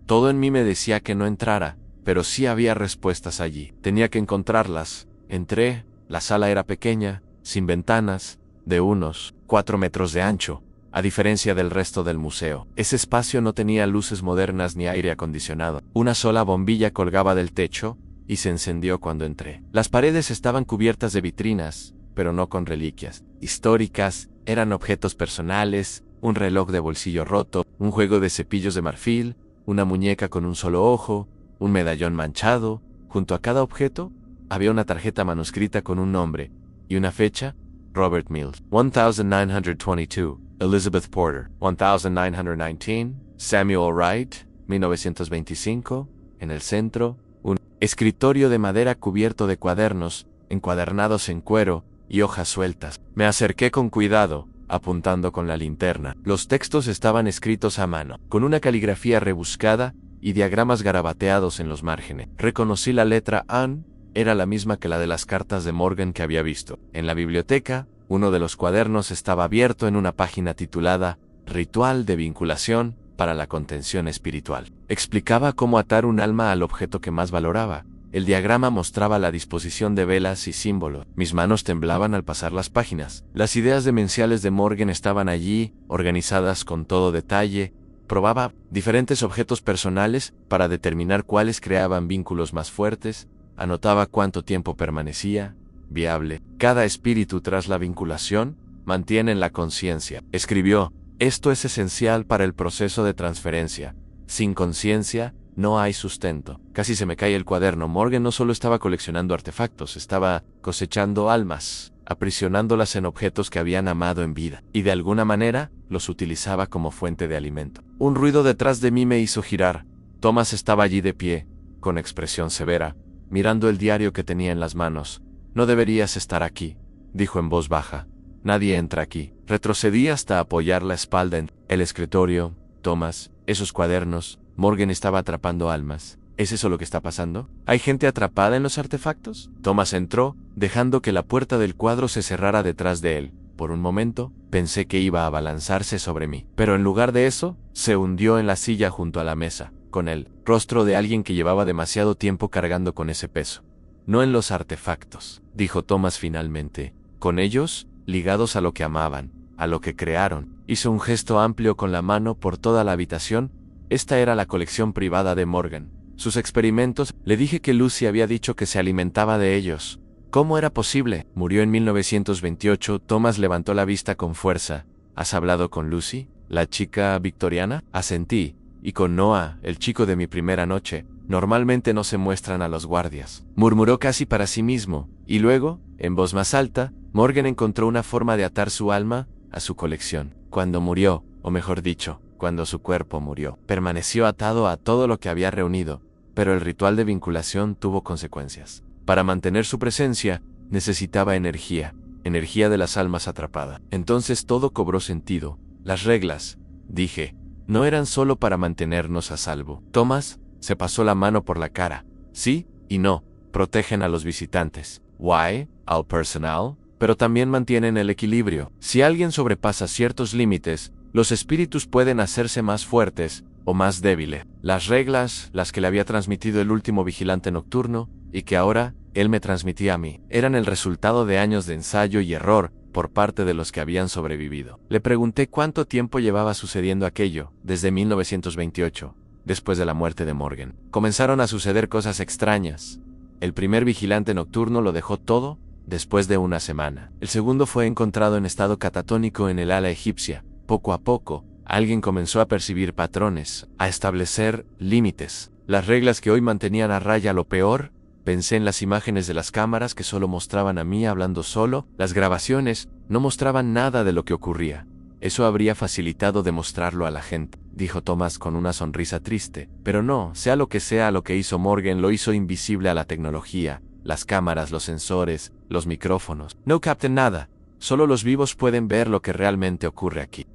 Todo en mí me decía que no entrara, pero sí había respuestas allí. Tenía que encontrarlas. Entré. La sala era pequeña, sin ventanas, de unos 4 metros de ancho, a diferencia del resto del museo. Ese espacio no tenía luces modernas ni aire acondicionado. Una sola bombilla colgaba del techo y se encendió cuando entré. Las paredes estaban cubiertas de vitrinas, pero no con reliquias históricas. Eran objetos personales, un reloj de bolsillo roto, un juego de cepillos de marfil, una muñeca con un solo ojo, un medallón manchado. Junto a cada objeto había una tarjeta manuscrita con un nombre y una fecha: Robert Mills, 1922, Elizabeth Porter, 1919, Samuel Wright, 1925. En el centro, un escritorio de madera cubierto de cuadernos, encuadernados en cuero y hojas sueltas. Me acerqué con cuidado, apuntando con la linterna. Los textos estaban escritos a mano, con una caligrafía rebuscada y diagramas garabateados en los márgenes. Reconocí la letra An. Era la misma que la de las cartas de Morgan que había visto. En la biblioteca, uno de los cuadernos estaba abierto en una página titulada Ritual de vinculación para la contención espiritual. Explicaba cómo atar un alma al objeto que más valoraba. El diagrama mostraba la disposición de velas y símbolos. Mis manos temblaban al pasar las páginas. Las ideas demenciales de Morgan estaban allí, organizadas con todo detalle. Probaba diferentes objetos personales para determinar cuáles creaban vínculos más fuertes. Anotaba cuánto tiempo permanecía viable. Cada espíritu tras la vinculación mantiene la conciencia. Escribió: esto es esencial para el proceso de transferencia. Sin conciencia, no hay sustento. Casi se me cae el cuaderno. Morgan no solo estaba coleccionando artefactos, estaba cosechando almas, aprisionándolas en objetos que habían amado en vida, y de alguna manera los utilizaba como fuente de alimento. Un ruido detrás de mí me hizo girar. Thomas estaba allí de pie, con expresión severa, mirando el diario que tenía en las manos. No deberías estar aquí, dijo en voz baja. Nadie entra aquí. Retrocedí hasta apoyar la espalda en el escritorio. Thomas, esos cuadernos. Morgan estaba atrapando almas. ¿Es eso lo que está pasando? ¿Hay gente atrapada en los artefactos? Thomas entró, dejando que la puerta del cuadro se cerrara detrás de él. Por un momento, pensé que iba a abalanzarse sobre mí, pero en lugar de eso, se hundió en la silla junto a la mesa, con el rostro de alguien que llevaba demasiado tiempo cargando con ese peso. No en los artefactos, dijo Thomas finalmente. Con ellos, ligados a lo que amaban, a lo que crearon. Hizo un gesto amplio con la mano por toda la habitación. Esta era la colección privada de Morgan. Sus experimentos. Le dije que Lucy había dicho que se alimentaba de ellos. ¿Cómo era posible? Murió en 1928. Thomas levantó la vista con fuerza. ¿Has hablado con Lucy, la chica victoriana? Asentí. Y con Noah, el chico de mi primera noche. Normalmente no se muestran a los guardias. Murmuró casi para sí mismo. Y luego, en voz más alta, Morgan encontró una forma de atar su alma a su colección. Cuando murió, o mejor dicho, cuando su cuerpo murió, permaneció atado a todo lo que había reunido, pero el ritual de vinculación tuvo consecuencias. Para mantener su presencia, necesitaba energía de las almas atrapadas. Entonces todo cobró sentido. Las reglas, dije, no eran solo para mantenernos a salvo. Thomas se pasó la mano por la cara. Sí y no, protegen a los visitantes. Why? Al personal, pero también mantienen el equilibrio. Si alguien sobrepasa ciertos límites, los espíritus pueden hacerse más fuertes o más débiles. Las reglas, las que le había transmitido el último vigilante nocturno, y que ahora él me transmitía a mí, eran el resultado de años de ensayo y error por parte de los que habían sobrevivido. Le pregunté cuánto tiempo llevaba sucediendo aquello. Desde 1928, después de la muerte de Morgan. Comenzaron a suceder cosas extrañas. El primer vigilante nocturno lo dejó todo después de una semana. El segundo fue encontrado en estado catatónico en el ala egipcia. Poco a poco, alguien comenzó a percibir patrones, a establecer límites. Las reglas que hoy mantenían a raya lo peor. Pensé en las imágenes de las cámaras que solo mostraban a mí hablando solo. Las grabaciones no mostraban nada de lo que ocurría. Eso habría facilitado demostrarlo a la gente, dijo Thomas con una sonrisa triste. Pero no, sea lo que hizo Morgan, lo hizo invisible a la tecnología, las cámaras, los sensores, los micrófonos. No capten nada. Solo los vivos pueden ver lo que realmente ocurre aquí.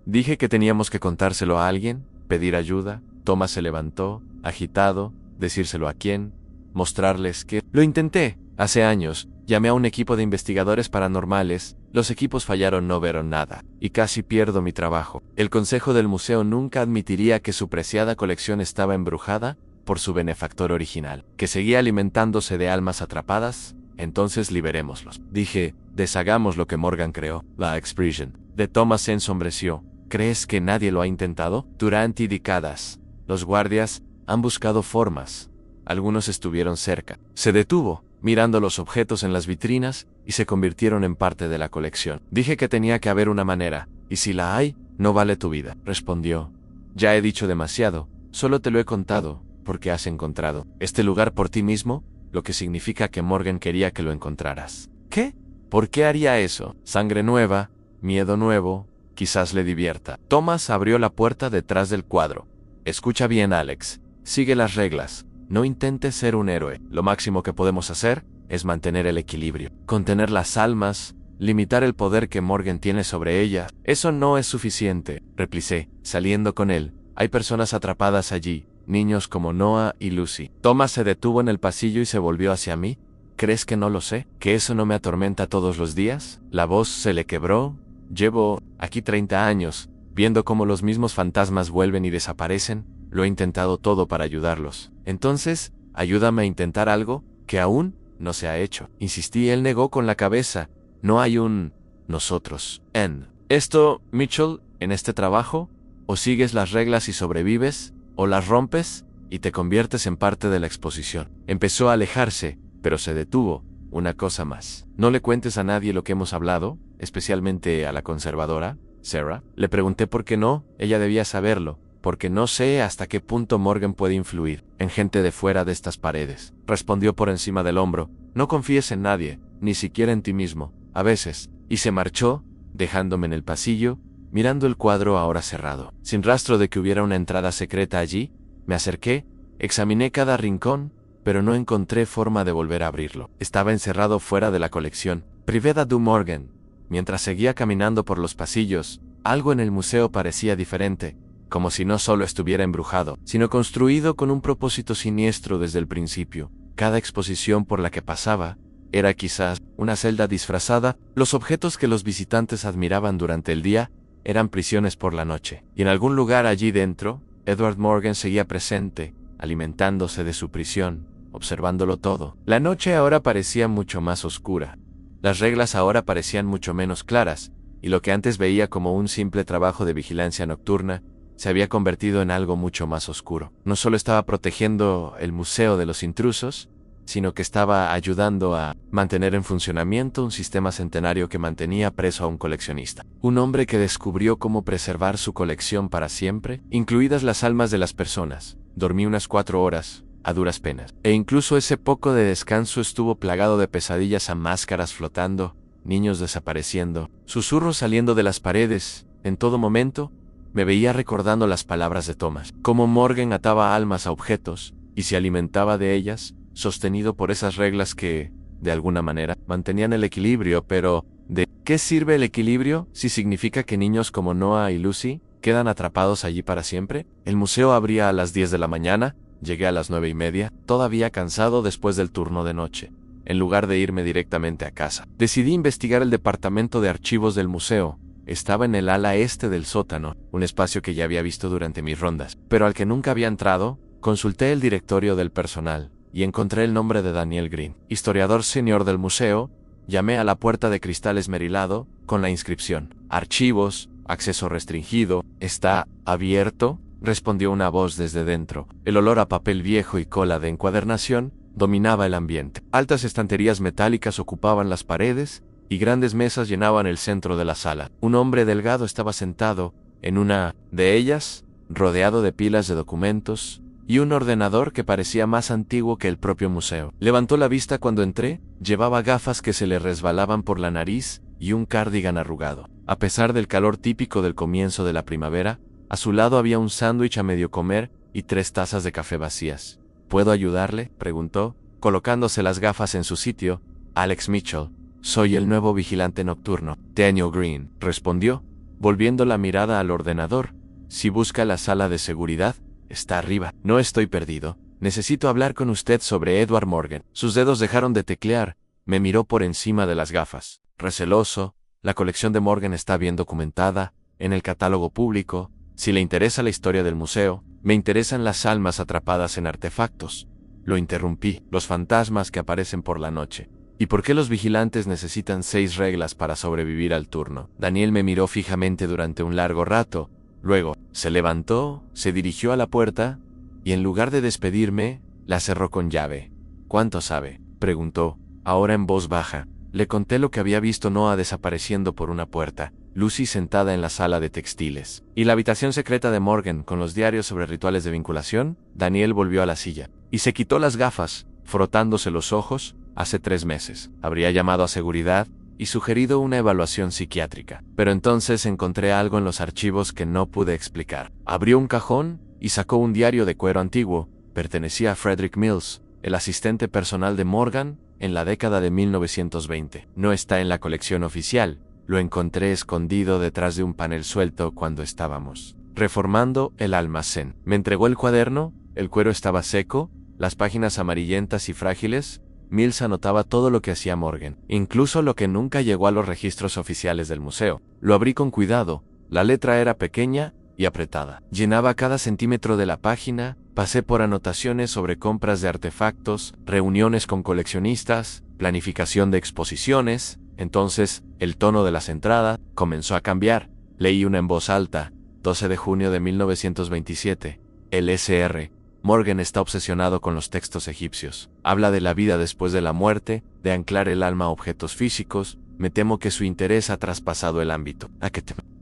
Dije que teníamos que contárselo a alguien, pedir ayuda. Thomas se levantó, agitado, decírselo a quién, mostrarles que... Lo intenté. Hace años, llamé a un equipo de investigadores paranormales, los equipos fallaron, no vieron nada, y casi pierdo mi trabajo. El consejo del museo nunca admitiría que su preciada colección estaba embrujada por su benefactor original, que seguía alimentándose de almas atrapadas. Entonces liberémoslos. Dije, deshagamos lo que Morgan creó. La expresión de Thomas se ensombreció. ¿Crees que nadie lo ha intentado? Durante décadas, los guardias han buscado formas. Algunos estuvieron cerca. Se detuvo, mirando los objetos en las vitrinas, y se convirtieron en parte de la colección. Dije que tenía que haber una manera, y si la hay, no vale tu vida. Respondió. Ya he dicho demasiado, solo te lo he contado, porque has encontrado este lugar por ti mismo, lo que significa que Morgan quería que lo encontraras. ¿Qué? ¿Por qué haría eso? Sangre nueva, miedo nuevo, quizás le divierta. Thomas abrió la puerta detrás del cuadro. Escucha bien, Alex. Sigue las reglas. No intentes ser un héroe. Lo máximo que podemos hacer es mantener el equilibrio. Contener las almas, limitar el poder que Morgan tiene sobre ellas. Eso no es suficiente, replicé, saliendo con él. Hay personas atrapadas allí. Niños como Noah y Lucy. Thomas se detuvo en el pasillo y se volvió hacia mí. ¿Crees que no lo sé? ¿Que eso no me atormenta todos los días? La voz se le quebró. Llevo aquí 30 años, viendo cómo los mismos fantasmas vuelven y desaparecen. Lo he intentado todo para ayudarlos. Entonces, ayúdame a intentar algo que aún no se ha hecho. Insistí, él negó con la cabeza. No hay un nosotros en esto, Mitchell, en este trabajo. O sigues las reglas y sobrevives, o las rompes y te conviertes en parte de la exposición. Empezó a alejarse, pero se detuvo. Una cosa más. No le cuentes a nadie lo que hemos hablado, especialmente a la conservadora, Sarah. Le pregunté por qué no, ella debía saberlo, porque no sé hasta qué punto Morgan puede influir en gente de fuera de estas paredes. Respondió por encima del hombro. No confíes en nadie, ni siquiera en ti mismo, a veces. Y se marchó, dejándome en el pasillo, mirando el cuadro ahora cerrado. Sin rastro de que hubiera una entrada secreta allí, me acerqué, examiné cada rincón, pero no encontré forma de volver a abrirlo. Estaba encerrado fuera de la colección. Privada du Morgan. Mientras seguía caminando por los pasillos, algo en el museo parecía diferente, como si no solo estuviera embrujado, sino construido con un propósito siniestro desde el principio. Cada exposición por la que pasaba era quizás una celda disfrazada. Los objetos que los visitantes admiraban durante el día eran prisiones por la noche. Y en algún lugar allí dentro, Edward Morgan seguía presente, alimentándose de su prisión, observándolo todo. La noche ahora parecía mucho más oscura. Las reglas ahora parecían mucho menos claras, y lo que antes veía como un simple trabajo de vigilancia nocturna, se había convertido en algo mucho más oscuro. No solo estaba protegiendo el museo de los intrusos, sino que estaba ayudando a mantener en funcionamiento un sistema centenario que mantenía preso a un coleccionista. Un hombre que descubrió cómo preservar su colección para siempre, incluidas las almas de las personas. Dormí unas 4 horas, a duras penas. E incluso ese poco de descanso estuvo plagado de pesadillas a máscaras flotando, niños desapareciendo, susurros saliendo de las paredes. En todo momento, me veía recordando las palabras de Thomas. Cómo Morgan ataba almas a objetos, y se alimentaba de ellas, sostenido por esas reglas que, de alguna manera, mantenían el equilibrio, pero ¿de qué sirve el equilibrio si significa que niños como Noah y Lucy quedan atrapados allí para siempre? El museo abría a las 10 de la mañana, llegué a las 9:30, todavía cansado después del turno de noche. En lugar de irme directamente a casa, decidí investigar el departamento de archivos del museo. Estaba en el ala este del sótano, un espacio que ya había visto durante mis rondas, pero al que nunca había entrado. Consulté el directorio del personal y encontré el nombre de Daniel Green, historiador senior del museo. Llamé a la puerta de cristal esmerilado con la inscripción: Archivos, acceso restringido. ¿Está abierto?, respondió una voz desde dentro. El olor a papel viejo y cola de encuadernación dominaba el ambiente. Altas estanterías metálicas ocupaban las paredes y grandes mesas llenaban el centro de la sala. Un hombre delgado estaba sentado en una de ellas, rodeado de pilas de documentos y un ordenador que parecía más antiguo que el propio museo. Levantó la vista cuando entré. Llevaba gafas que se le resbalaban por la nariz y un cardigan arrugado. A pesar del calor típico del comienzo de la primavera, a su lado había un sándwich a medio comer y 3 tazas de café vacías. ¿Puedo ayudarle?, preguntó, colocándose las gafas en su sitio. Alex Mitchell, Soy el nuevo vigilante nocturno. Daniel Green, respondió, volviendo la mirada al ordenador. Si busca la sala de seguridad, está arriba. No estoy perdido. Necesito hablar con usted sobre Edward Morgan. Sus dedos dejaron de teclear. Me miró por encima de las gafas. Receloso, la colección de Morgan está bien documentada, en el catálogo público. Si le interesa la historia del museo, me interesan las almas atrapadas en artefactos. Lo interrumpí. Los fantasmas que aparecen por la noche. ¿Y por qué los vigilantes necesitan 6 reglas para sobrevivir al turno? Daniel me miró fijamente durante un largo rato. Luego, se levantó, se dirigió a la puerta, y en lugar de despedirme, la cerró con llave. ¿Cuánto sabe?, preguntó, ahora en voz baja. Le conté lo que había visto Noah desapareciendo por una puerta, Lucy sentada en la sala de textiles, y la habitación secreta de Morgan con los diarios sobre rituales de vinculación. Daniel volvió a la silla, y se quitó las gafas, frotándose los ojos. Hace 3 meses, habría llamado a seguridad y sugerido una evaluación psiquiátrica. Pero entonces encontré algo en los archivos que no pude explicar. Abrió un cajón y sacó un diario de cuero antiguo. Pertenecía a Frederick Mills, el asistente personal de Morgan, en la década de 1920. No está en la colección oficial. Lo encontré escondido detrás de un panel suelto cuando estábamos reformando el almacén. Me entregó el cuaderno, el cuero estaba seco, las páginas amarillentas y frágiles. Mills anotaba todo lo que hacía Morgan, incluso lo que nunca llegó a los registros oficiales del museo. Lo abrí con cuidado. La letra era pequeña y apretada. Llenaba cada centímetro de la página. Pasé por anotaciones sobre compras de artefactos, reuniones con coleccionistas, planificación de exposiciones. Entonces, el tono de las entradas comenzó a cambiar. Leí una en voz alta. 12 de junio de 1927. LSR. Morgan está obsesionado con los textos egipcios. Habla de la vida después de la muerte, de anclar el alma a objetos físicos. Me temo que su interés ha traspasado el ámbito.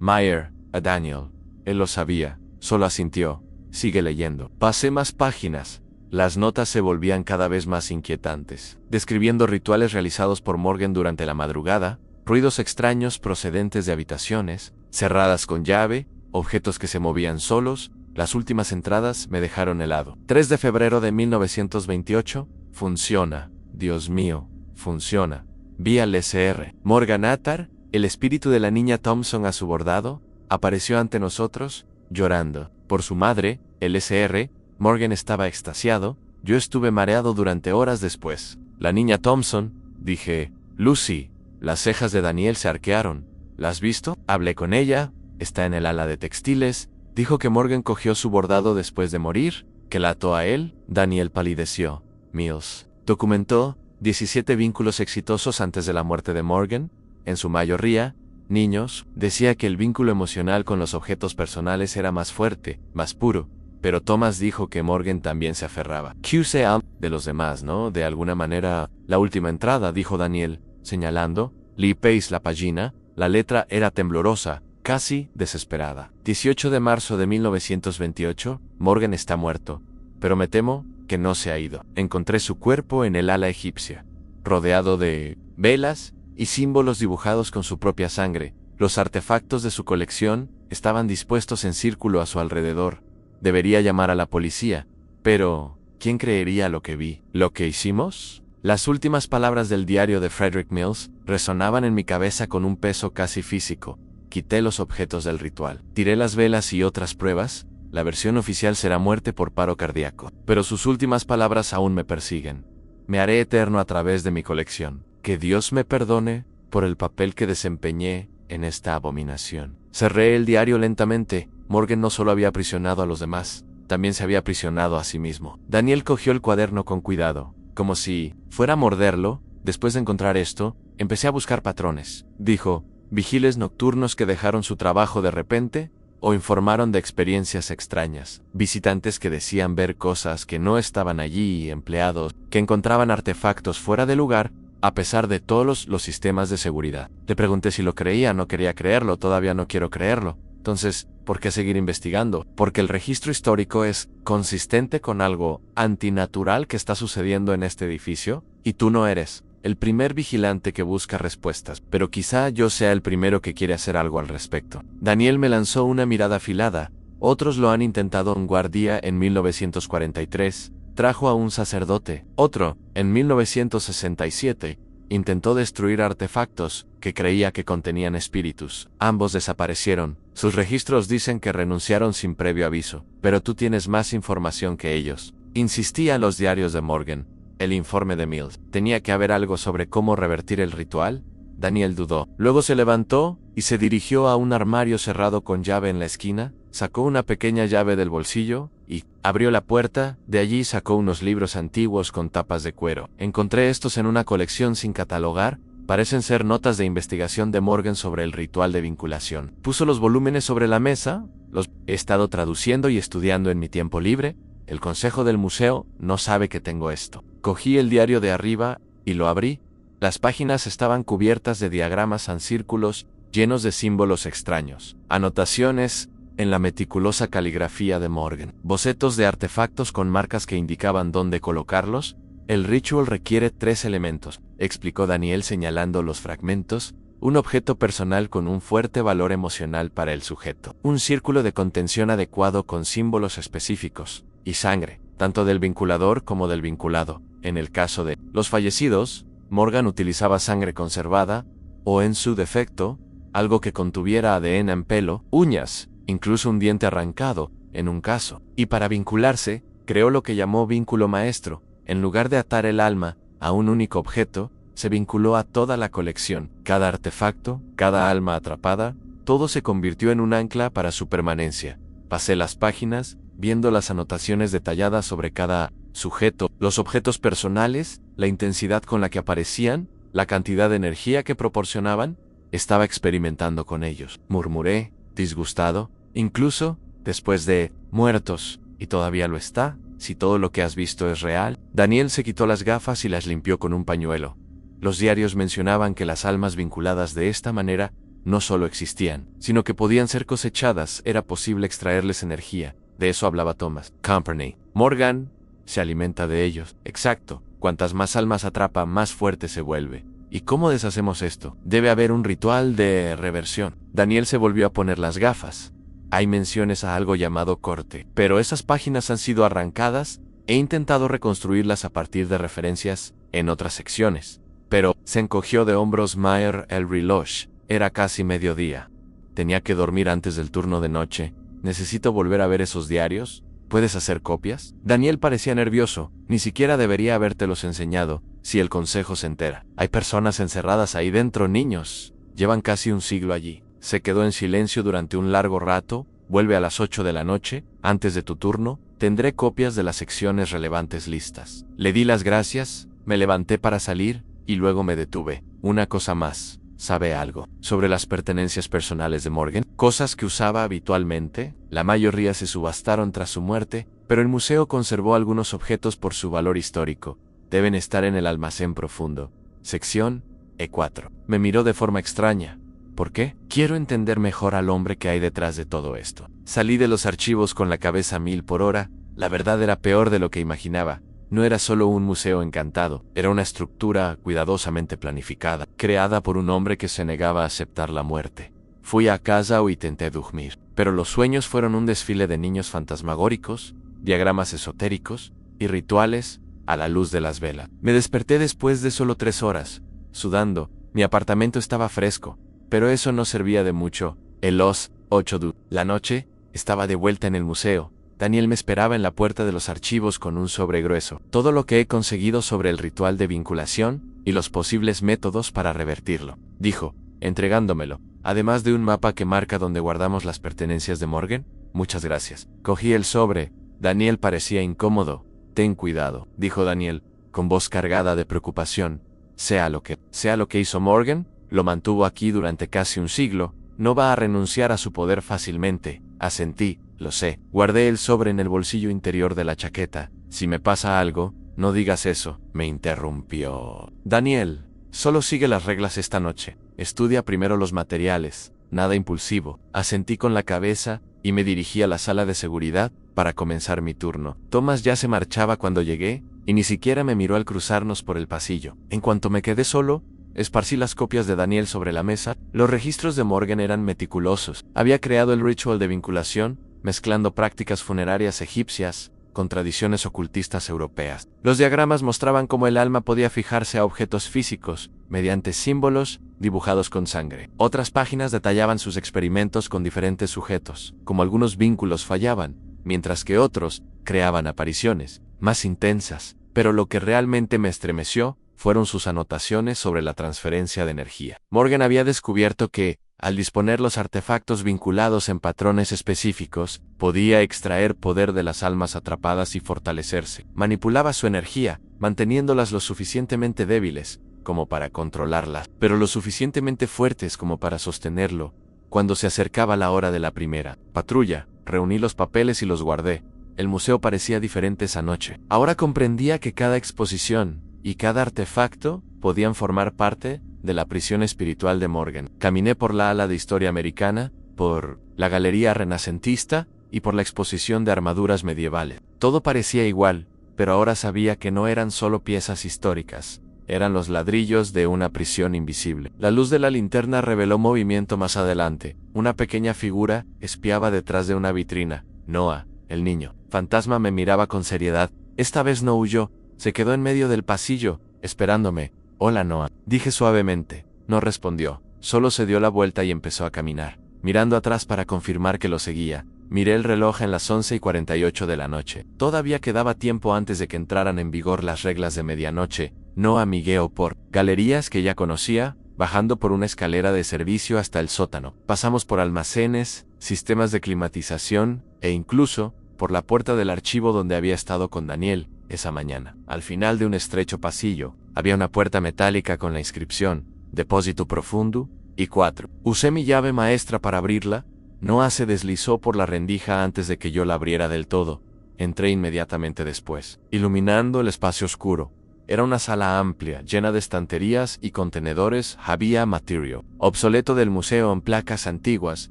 Meyer, a Daniel. Él lo sabía, solo asintió. Sigue leyendo. Pasé más páginas. Las notas se volvían cada vez más inquietantes, describiendo rituales realizados por Morgan durante la madrugada, ruidos extraños procedentes de habitaciones, cerradas con llave, objetos que se movían solos. Las últimas entradas me dejaron helado. 3 de febrero de 1928. Funciona. Dios mío, funciona. Vi al SR. Morgan Attar, el espíritu de la niña Thompson a su bordado, apareció ante nosotros, llorando. Por su madre, el SR, Morgan estaba extasiado. Yo estuve mareado durante horas después. La niña Thompson, dije. Lucy. Las cejas de Daniel se arquearon. ¿La has visto? Hablé con ella. Está en el ala de textiles. Dijo que Morgan cogió su bordado después de morir, que la ató a él. Daniel palideció. Mills documentó 17 vínculos exitosos antes de la muerte de Morgan, en su mayoría niños. Decía que el vínculo emocional con los objetos personales era más fuerte, más puro, pero Thomas dijo que Morgan también se aferraba. QCA de los demás, ¿no? De alguna manera, la última entrada, dijo Daniel, señalando. Lee Pace la página, la letra era temblorosa, casi desesperada. 18 de marzo de 1928, Morgan está muerto, pero me temo que no se ha ido. Encontré su cuerpo en el ala egipcia, rodeado de velas y símbolos dibujados con su propia sangre. Los artefactos de su colección estaban dispuestos en círculo a su alrededor. Debería llamar a la policía, pero ¿quién creería lo que vi? ¿Lo que hicimos? Las últimas palabras del diario de Frederick Mills resonaban en mi cabeza con un peso casi físico. Quité los objetos del ritual. Tiré las velas y otras pruebas. La versión oficial será muerte por paro cardíaco. Pero sus últimas palabras aún me persiguen. Me haré eterno a través de mi colección. Que Dios me perdone por el papel que desempeñé en esta abominación. Cerré el diario lentamente. Morgan no solo había aprisionado a los demás, también se había aprisionado a sí mismo. Daniel cogió el cuaderno con cuidado, como si fuera a morderlo. Después de encontrar esto, empecé a buscar patrones. Dijo, vigiles nocturnos que dejaron su trabajo de repente o informaron de experiencias extrañas, visitantes que decían ver cosas que no estaban allí y empleados que encontraban artefactos fuera de lugar a pesar de todos los sistemas de seguridad. Le pregunté si lo creía, no quería creerlo, todavía no quiero creerlo. Entonces, ¿por qué seguir investigando? Porque el registro histórico es consistente con algo antinatural que está sucediendo en este edificio, y tú no eres el primer vigilante que busca respuestas, pero quizá yo sea el primero que quiere hacer algo al respecto. Daniel me lanzó una mirada afilada. Otros lo han intentado. Un guardia en 1943 trajo a un sacerdote. Otro, en 1967, Intentó destruir artefactos que creía que contenían espíritus. Ambos desaparecieron. Sus registros dicen que renunciaron sin previo aviso, pero tú tienes más información que ellos. Insistía en los diarios de Morgan, el informe de Mills. ¿Tenía que haber algo sobre cómo revertir el ritual? Daniel dudó. Luego se levantó y se dirigió a un armario cerrado con llave en la esquina, sacó una pequeña llave del bolsillo y abrió la puerta. De allí sacó unos libros antiguos con tapas de cuero. Encontré estos en una colección sin catalogar. Parecen ser notas de investigación de Morgan sobre el ritual de vinculación. Puso los volúmenes sobre la mesa. Los he estado traduciendo y estudiando en mi tiempo libre. El consejo del museo no sabe que tengo esto. Cogí el diario de arriba y lo abrí. Las páginas estaban cubiertas de diagramas en círculos llenos de símbolos extraños. Anotaciones en la meticulosa caligrafía de Morgan. Bocetos de artefactos con marcas que indicaban dónde colocarlos. El ritual requiere 3 elementos, explicó Daniel señalando los fragmentos. Un objeto personal con un fuerte valor emocional para el sujeto. Un círculo de contención adecuado con símbolos específicos. Y sangre, tanto del vinculador como del vinculado. En el caso de los fallecidos, Morgan utilizaba sangre conservada, o en su defecto, algo que contuviera ADN en pelo, uñas, incluso un diente arrancado, en un caso. Y para vincularse, creó lo que llamó vínculo maestro. En lugar de atar el alma a un único objeto, se vinculó a toda la colección. Cada artefacto, cada alma atrapada, todo se convirtió en un ancla para su permanencia. Pasé las páginas, viendo las anotaciones detalladas sobre cada sujeto, los objetos personales, la intensidad con la que aparecían, la cantidad de energía que proporcionaban. Estaba experimentando con ellos. Murmuré, disgustado, incluso, después de muertos, y todavía lo está, si todo lo que has visto es real. Daniel se quitó las gafas y las limpió con un pañuelo. Los diarios mencionaban que las almas vinculadas de esta manera no solo existían, sino que podían ser cosechadas, era posible extraerles energía. De eso hablaba Thomas Company. Morgan se alimenta de ellos. Exacto. Cuantas más almas atrapa, más fuerte se vuelve. ¿Y cómo deshacemos esto? Debe haber un ritual de reversión. Daniel se volvió a poner las gafas. Hay menciones a algo llamado corte, pero esas páginas han sido arrancadas. He intentado reconstruirlas a partir de referencias en otras secciones. Pero se encogió de hombros Mayer el reloj. Era casi mediodía. Tenía que dormir antes del turno de noche. ¿Necesito volver a ver esos diarios? ¿Puedes hacer copias? Daniel parecía nervioso. Ni siquiera debería habértelos enseñado, si el consejo se entera. Hay personas encerradas ahí dentro, niños. Llevan casi un siglo allí. Se quedó en silencio durante un largo rato. Vuelve a las 8 de la noche, antes de tu turno. Tendré copias de las secciones relevantes listas. Le di las gracias, me levanté para salir, y luego me detuve. Una cosa más. ¿Sabe algo sobre las pertenencias personales de Morgan? Cosas que usaba habitualmente. La mayoría se subastaron tras su muerte, pero el museo conservó algunos objetos por su valor histórico. Deben estar en el almacén profundo. Sección E4. Me miró de forma extraña. ¿Por qué? Quiero entender mejor al hombre que hay detrás de todo esto. Salí de los archivos con la cabeza a 1000 por hora. La verdad era peor de lo que imaginaba. No era solo un museo encantado, era una estructura cuidadosamente planificada, creada por un hombre que se negaba a aceptar la muerte. Fui a casa y intenté dormir, pero los sueños fueron un desfile de niños fantasmagóricos, diagramas esotéricos y rituales a la luz de las velas. Me desperté después de solo 3 horas, sudando. Mi apartamento estaba fresco, pero eso no servía de mucho. En las 8 de la noche, estaba de vuelta en el museo. Daniel me esperaba en la puerta de los archivos con un sobre grueso. Todo lo que he conseguido sobre el ritual de vinculación y los posibles métodos para revertirlo, dijo, entregándomelo, además de un mapa que marca donde guardamos las pertenencias de Morgan. Muchas gracias. Cogí el sobre. Daniel parecía incómodo. Ten cuidado, dijo Daniel, con voz cargada de preocupación. Sea lo que hizo Morgan, lo mantuvo aquí durante casi un siglo, no va a renunciar a su poder fácilmente. Asentí. Lo sé. Guardé el sobre en el bolsillo interior de la chaqueta. Si me pasa algo, no digas eso, me interrumpió. Daniel, solo sigue las reglas esta noche. Estudia primero los materiales, nada impulsivo. Asentí con la cabeza y me dirigí a la sala de seguridad para comenzar mi turno. Thomas ya se marchaba cuando llegué y ni siquiera me miró al cruzarnos por el pasillo. En cuanto me quedé solo, esparcí las copias de Daniel sobre la mesa. Los registros de Morgan eran meticulosos. Había creado el ritual de vinculación, mezclando prácticas funerarias egipcias, con tradiciones ocultistas europeas. Los diagramas mostraban cómo el alma podía fijarse a objetos físicos, mediante símbolos dibujados con sangre. Otras páginas detallaban sus experimentos con diferentes sujetos, como algunos vínculos fallaban, mientras que otros creaban apariciones más intensas. Pero lo que realmente me estremeció fueron sus anotaciones sobre la transferencia de energía. Morgan había descubierto que, al disponer los artefactos vinculados en patrones específicos, podía extraer poder de las almas atrapadas y fortalecerse. Manipulaba su energía, manteniéndolas lo suficientemente débiles como para controlarlas, pero lo suficientemente fuertes como para sostenerlo. Cuando se acercaba la hora de la primera patrulla, reuní los papeles y los guardé. El museo parecía diferente esa noche. Ahora comprendía que cada exposición y cada artefacto podían formar parte de la prisión espiritual de Morgan. Caminé por la ala de historia americana, por la galería renacentista y por la exposición de armaduras medievales. Todo parecía igual, pero ahora sabía que no eran solo piezas históricas. Eran los ladrillos de una prisión invisible. La luz de la linterna reveló movimiento más adelante. Una pequeña figura espiaba detrás de una vitrina. Noah, el niño fantasma, me miraba con seriedad. Esta vez no huyó. Se quedó en medio del pasillo, esperándome. «Hola, Noah», dije suavemente. No respondió. Solo se dio la vuelta y empezó a caminar. Mirando atrás para confirmar que lo seguía, miré el reloj en las 11:48 de la noche. Todavía quedaba tiempo antes de que entraran en vigor las reglas de medianoche. Noah amigueó por galerías que ya conocía, bajando por una escalera de servicio hasta el sótano. Pasamos por almacenes, sistemas de climatización e incluso por la puerta del archivo donde había estado con Daniel esa mañana. Al final de un estrecho pasillo, había una puerta metálica con la inscripción «Depósito Profundo» y 4. Usé mi llave maestra para abrirla. Noah se deslizó por la rendija antes de que yo la abriera del todo. Entré inmediatamente después, iluminando el espacio oscuro. Era una sala amplia, llena de estanterías y contenedores Havia Material, obsoleto del museo en placas antiguas,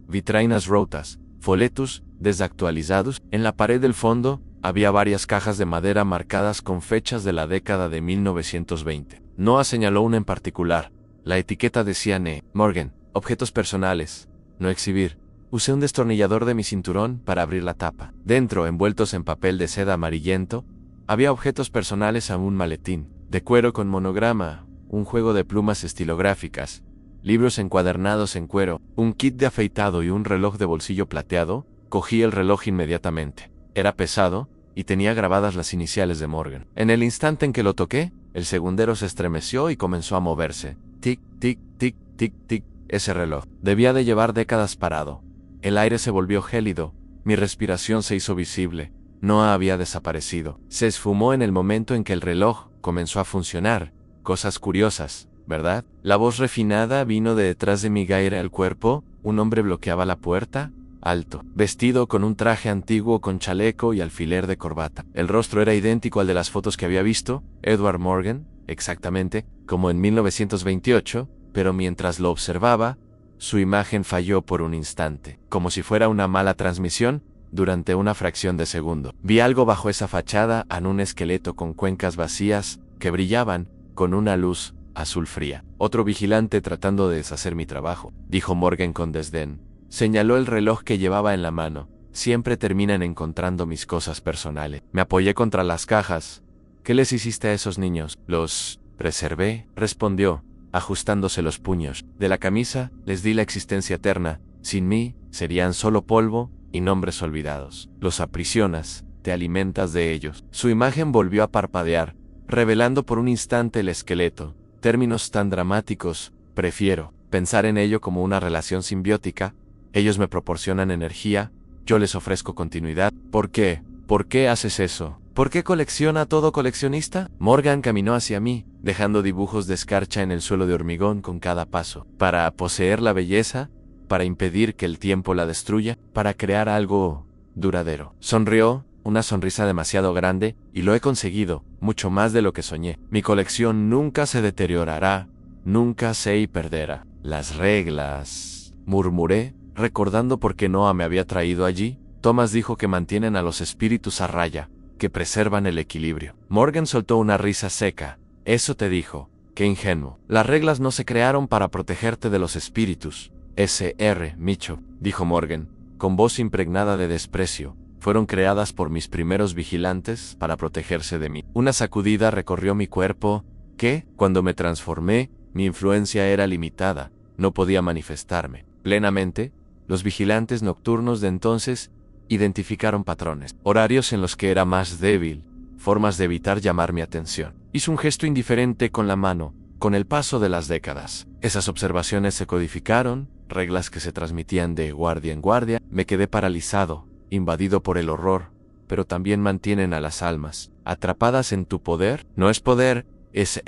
vitrinas rotas, folletos desactualizados. En la pared del fondo había varias cajas de madera marcadas con fechas de la década de 1920. Noah señaló una en particular. La etiqueta decía «Ne. Morgan, objetos personales, no exhibir». Usé un destornillador de mi cinturón para abrir la tapa. Dentro, envueltos en papel de seda amarillento, había objetos personales a un maletín, de cuero con monograma, un juego de plumas estilográficas, libros encuadernados en cuero, un kit de afeitado y un reloj de bolsillo plateado. Cogí el reloj inmediatamente. Era pesado y tenía grabadas las iniciales de Morgan. En el instante en que lo toqué, el segundero se estremeció y comenzó a moverse. Tic, tic, tic, tic, tic. Ese reloj debía de llevar décadas parado. El aire se volvió gélido, mi respiración se hizo visible. Noah había desaparecido. Se esfumó en el momento en que el reloj comenzó a funcionar. Cosas curiosas, ¿verdad? La voz refinada vino de detrás de mi gaira al cuerpo. Un hombre bloqueaba la puerta, alto, vestido con un traje antiguo con chaleco y alfiler de corbata. El rostro era idéntico al de las fotos que había visto, Edward Morgan, exactamente, como en 1928, pero mientras lo observaba, su imagen falló por un instante, como si fuera una mala transmisión. Durante una fracción de segundo, vi algo bajo esa fachada, un esqueleto con cuencas vacías que brillaban con una luz azul fría. Otro vigilante tratando de deshacer mi trabajo, dijo Morgan con desdén. Señaló el reloj que llevaba en la mano. Siempre terminan encontrando mis cosas personales. Me apoyé contra las cajas. ¿Qué les hiciste a esos niños? Los preservé, respondió, ajustándose los puños. De la camisa, les di la existencia eterna. Sin mí, serían solo polvo y nombres olvidados. Los aprisionas, te alimentas de ellos. Su imagen volvió a parpadear, revelando por un instante el esqueleto. Términos tan dramáticos, prefiero pensar en ello como una relación simbiótica. Ellos me proporcionan energía, yo les ofrezco continuidad. ¿Por qué? ¿Por qué haces eso? ¿Por qué colecciona todo coleccionista? Morgan caminó hacia mí, dejando dibujos de escarcha en el suelo de hormigón con cada paso. ¿Para poseer la belleza? ¿Para impedir que el tiempo la destruya? ¿Para crear algo duradero? Sonrió, una sonrisa demasiado grande, y lo he conseguido, mucho más de lo que soñé. Mi colección nunca se deteriorará, nunca se perderá. Las reglas, murmuré, recordando por qué Noah me había traído allí. Thomas dijo que mantienen a los espíritus a raya, que preservan el equilibrio. Morgan soltó una risa seca. Eso te dijo, qué ingenuo. Las reglas no se crearon para protegerte de los espíritus. S.R. Micho, dijo Morgan, con voz impregnada de desprecio. Fueron creadas por mis primeros vigilantes para protegerse de mí. Una sacudida recorrió mi cuerpo que, cuando me transformé, mi influencia era limitada, no podía manifestarme plenamente. Los vigilantes nocturnos de entonces identificaron patrones, horarios en los que era más débil, formas de evitar llamar mi atención. Hice un gesto indiferente con la mano. Con el paso de las décadas, esas observaciones se codificaron, reglas que se transmitían de guardia en guardia. Me quedé paralizado, invadido por el horror, pero también mantienen a las almas atrapadas en tu poder. No es poder, es